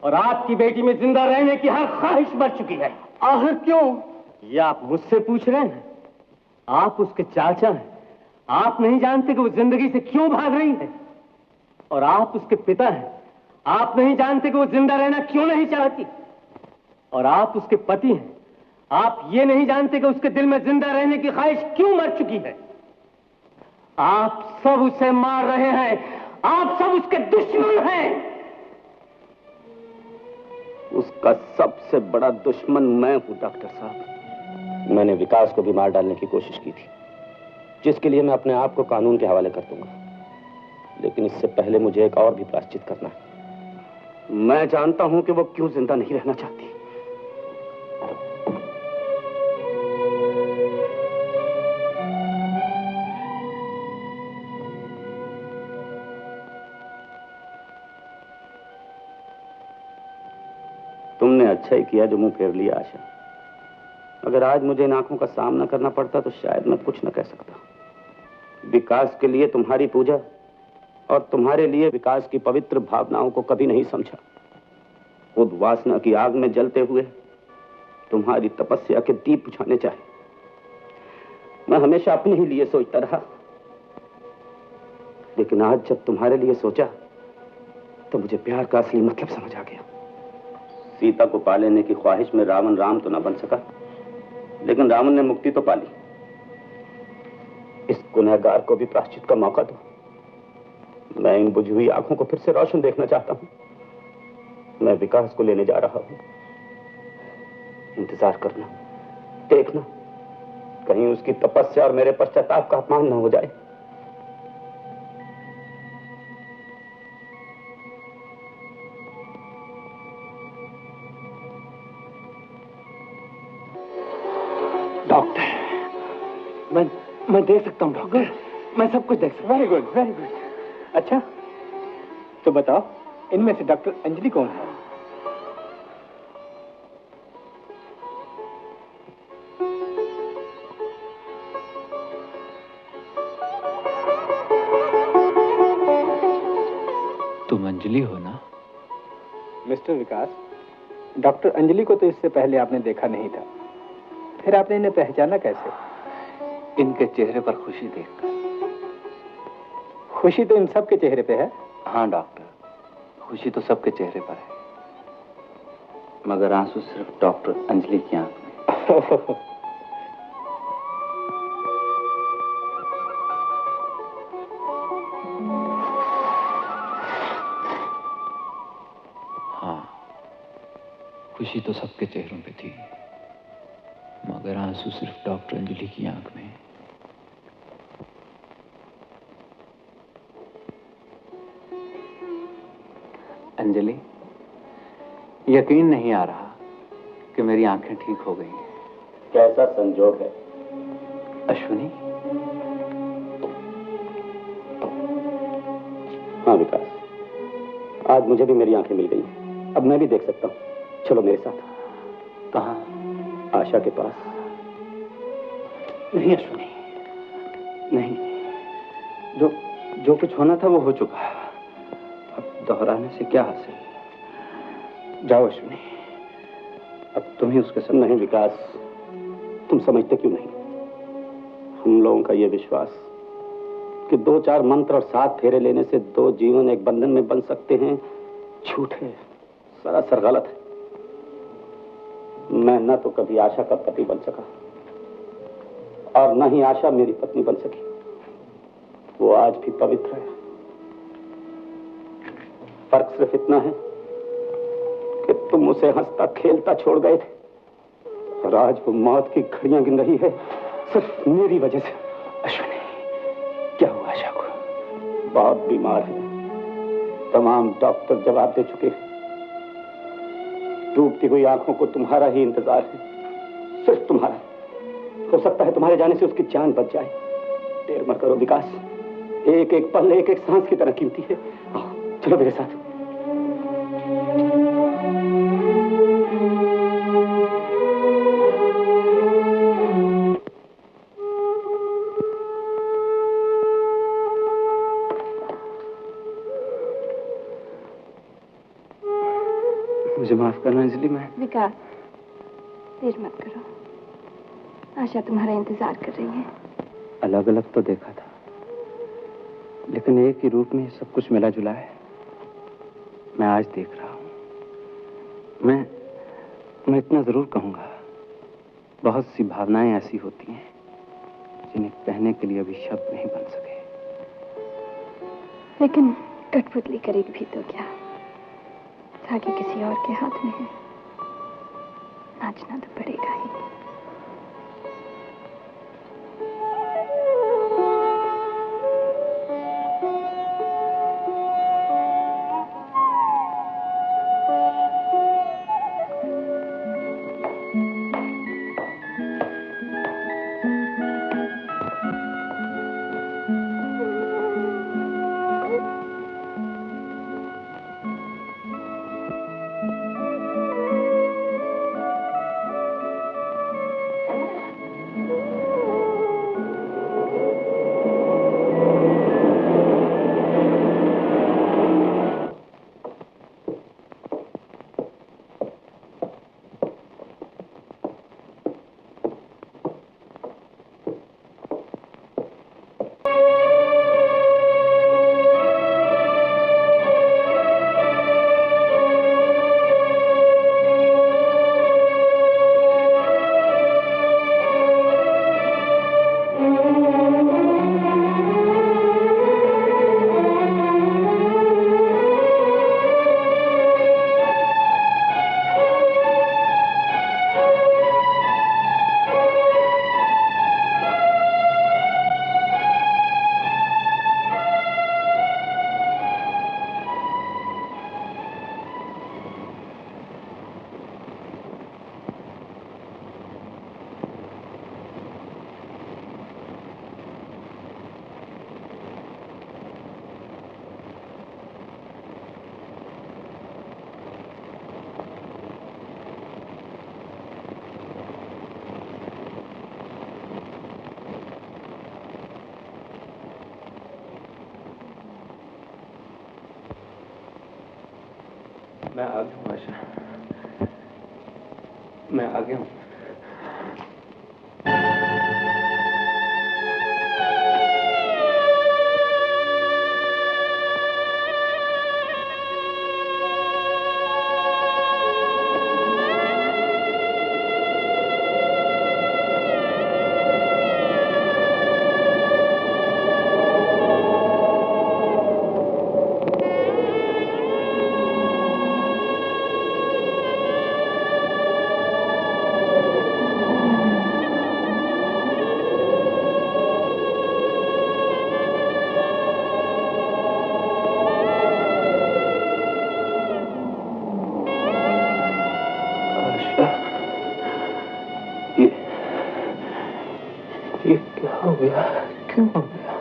और आपकी बेटी में जिंदा रहने की हर ख्वाहिश मर चुकी है। आखिर क्यों? ये आप मुझसे पूछ रहे हैं? आप उसके चाचा हैं। आप नहीं जानते कि वो जिंदगी से क्यों भाग रही है। और आप उसके पिता हैं। आप नहीं जानते कि वो जिंदा रहना क्यों नहीं चाहती। और आप उसके पति हैं। आप ये नहीं जानते कि उसके दिल में जिंदा रहने की ख्वाहिश क्यों मर चुकी है। आप सब उसे मार रहे हैं। आप सब उसके दुश्मन हैं। उसका सबसे बड़ा दुश्मन मैं हूं डॉक्टर साहब। मैंने विकास को भी मार डालने की कोशिश की थी, जिसके लिए मैं अपने आप को कानून के हवाले कर दूंगा। लेकिन इससे पहले मुझे एक और भी प्रायश्चित करना है। मैं जानता हूं कि वो क्यों जिंदा नहीं रहना चाहती। तुमने अच्छा ही किया जो मुंह फेर लिया आशा। अगर आज मुझे इन आंखों का सामना करना पड़ता तो शायद मैं कुछ न कह सकता। विकास के लिए तुम्हारी पूजा और तुम्हारे लिए विकास की पवित्र भावनाओं को कभी नहीं समझा। खुद वासना की आग में जलते हुए तुम्हारी तपस्या के दीप बुझाने चाहे। मैं हमेशा अपने ही लिए सोचता रहा, लेकिन आज जब तुम्हारे लिए सोचा तो मुझे प्यार का असली मतलब समझ आ गया। सीता को पा लेने की ख्वाहिश में रावण राम तो ना बन सका, लेकिन रावण ने मुक्ति तो पा ली। इस गुनहगार को भी प्रायश्चित का मौका दो। मैं इन बुझी हुई आंखों को फिर से रोशन देखना चाहता हूं। मैं विकास को लेने जा रहा हूं। इंतजार करना, देखना, कहीं उसकी तपस्या और मेरे पश्चाताप का अपमान न हो जाए। डॉक्टर, मैं देख सकता हूँ डॉक्टर, मैं सब कुछ देख सकता हूँ। Very good, very good. अच्छा, तो बताओ इनमें से डॉक्टर अंजलि कौन है? तुम अंजलि हो ना? मिस्टर विकास, डॉक्टर अंजलि को तो इससे पहले आपने देखा नहीं था, फिर आपने इन्हें पहचाना कैसे? इनके चेहरे पर खुशी देखकर। खुशी तो इन सब के चेहरे पे है। हाँ डॉक्टर, खुशी तो सबके चेहरे पर है, मगर आंसू सिर्फ डॉक्टर अंजलि की आंख में। हाँ, खुशी तो सबके चेहरों पे थी, मगर आंसू सिर्फ डॉक्टर अंजलि की आंख में। अंजलि, यकीन नहीं आ रहा कि मेरी आंखें ठीक हो गई हैं। कैसा संजोग है। अश्विनी? हाँ विकास, आज मुझे भी मेरी आंखें मिल गई। अब मैं भी देख सकता हूँ। चलो मेरे साथ। कहाँ? आशा के पास। नहीं अश्विनी, नहीं, जो कुछ होना था वो हो चुका। अब दोहराने से क्या हासिल। जाओ अश्विनी, अब तुम ही उसके साथ। नहीं विकास, तुम समझते क्यों नहीं? हम लोगों का यह विश्वास कि 2-4 मंत्र और 7 फेरे लेने से 2 जीवन एक बंधन में बन सकते हैं, झूठ है, सरासर गलत है। मैं न तो कभी आशा का पति बन सका और न ही आशा मेरी पत्नी बन सकी। वो आज भी पवित्र है। फर्क सिर्फ इतना है कि तुम उसे हंसता खेलता छोड़ गए थे और आज वो मौत की घड़ियां गिन रही है सिर्फ मेरी वजह से। अश्विनी, क्या हुआ आशा को? बहुत बीमार है, तमाम डॉक्टर जवाब दे चुके हैं। डूबती हुई आंखों को तुम्हारा ही इंतजार है, सिर्फ तुम्हारा। हो सकता है तुम्हारे जाने से उसकी जान बच जाए। देर मत करो विकास, एक एक पल एक एक सांस की तरह कीमती है। आओ, चलो मेरे साथ। मुझे माफ करना अंजलि। मैं विकास, देर मत करो। आशा तुम्हारा इंतजार कर रही है। अलग अलग तो देखा था, लेकिन एक ही रूप में सब कुछ मिला जुला है। मैं आज देख रहा हूं। मैं इतना जरूर कहूंगा, बहुत सी भावनाएं ऐसी होती हैं जिन्हें कहने के लिए अभी शब्द नहीं बन सके। लेकिन कठपुतली करेगी भी तो क्या? धागे किसी और के हाथ में है, नाचना तो पड़ेगा ही। मैं आ गया हूँ आशा, मैं आ गया हूँ। ये क्या हो गया? क्यों हो गया?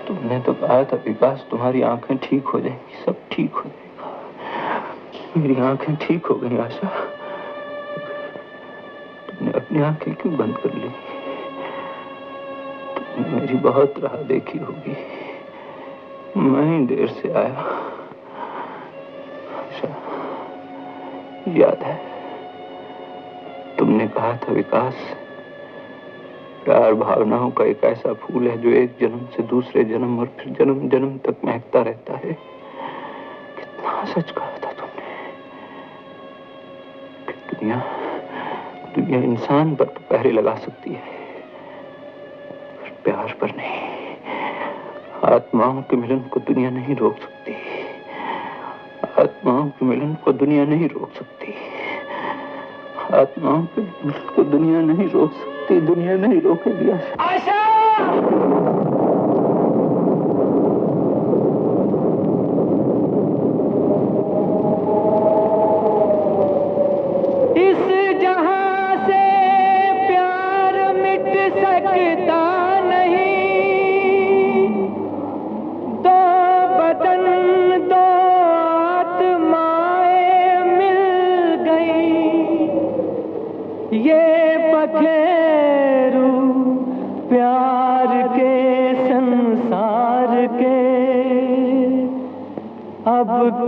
तुमने तो कहा था विकास तुम्हारी आंखें ठीक हो जाएंगी, सब ठीक हो जाएगा। मेरी आंखें ठीक हो गई आशा। तुमने अपनी आंखें क्यों बंद कर ली? तुमने मेरी बहुत राह देखी होगी, मैं ही देर से आया। आशा, याद है कहा था विकास, प्यार भावनाओं का एक ऐसा फूल है जो एक जन्म से दूसरे जन्म और फिर जन्म जन्म तक महकता रहता है। कितना सच कहा था तुमने। दुनिया दुनिया इंसान पर तो पहरे लगा सकती है, पर प्यार पर नहीं। आत्माओं के मिलन को दुनिया नहीं रोक सकती। आत्माओं के मिलन को दुनिया नहीं रोक सकती। आत्माओं के मिलन को दुनिया नहीं रोक सकती। दुनिया नहीं रोकेगी। आशा!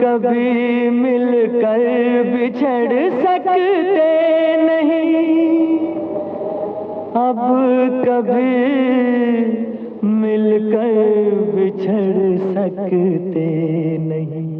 कभी मिलकर बिछड़ सकते नहीं, अब कभी मिलकर बिछड़ सकते नहीं।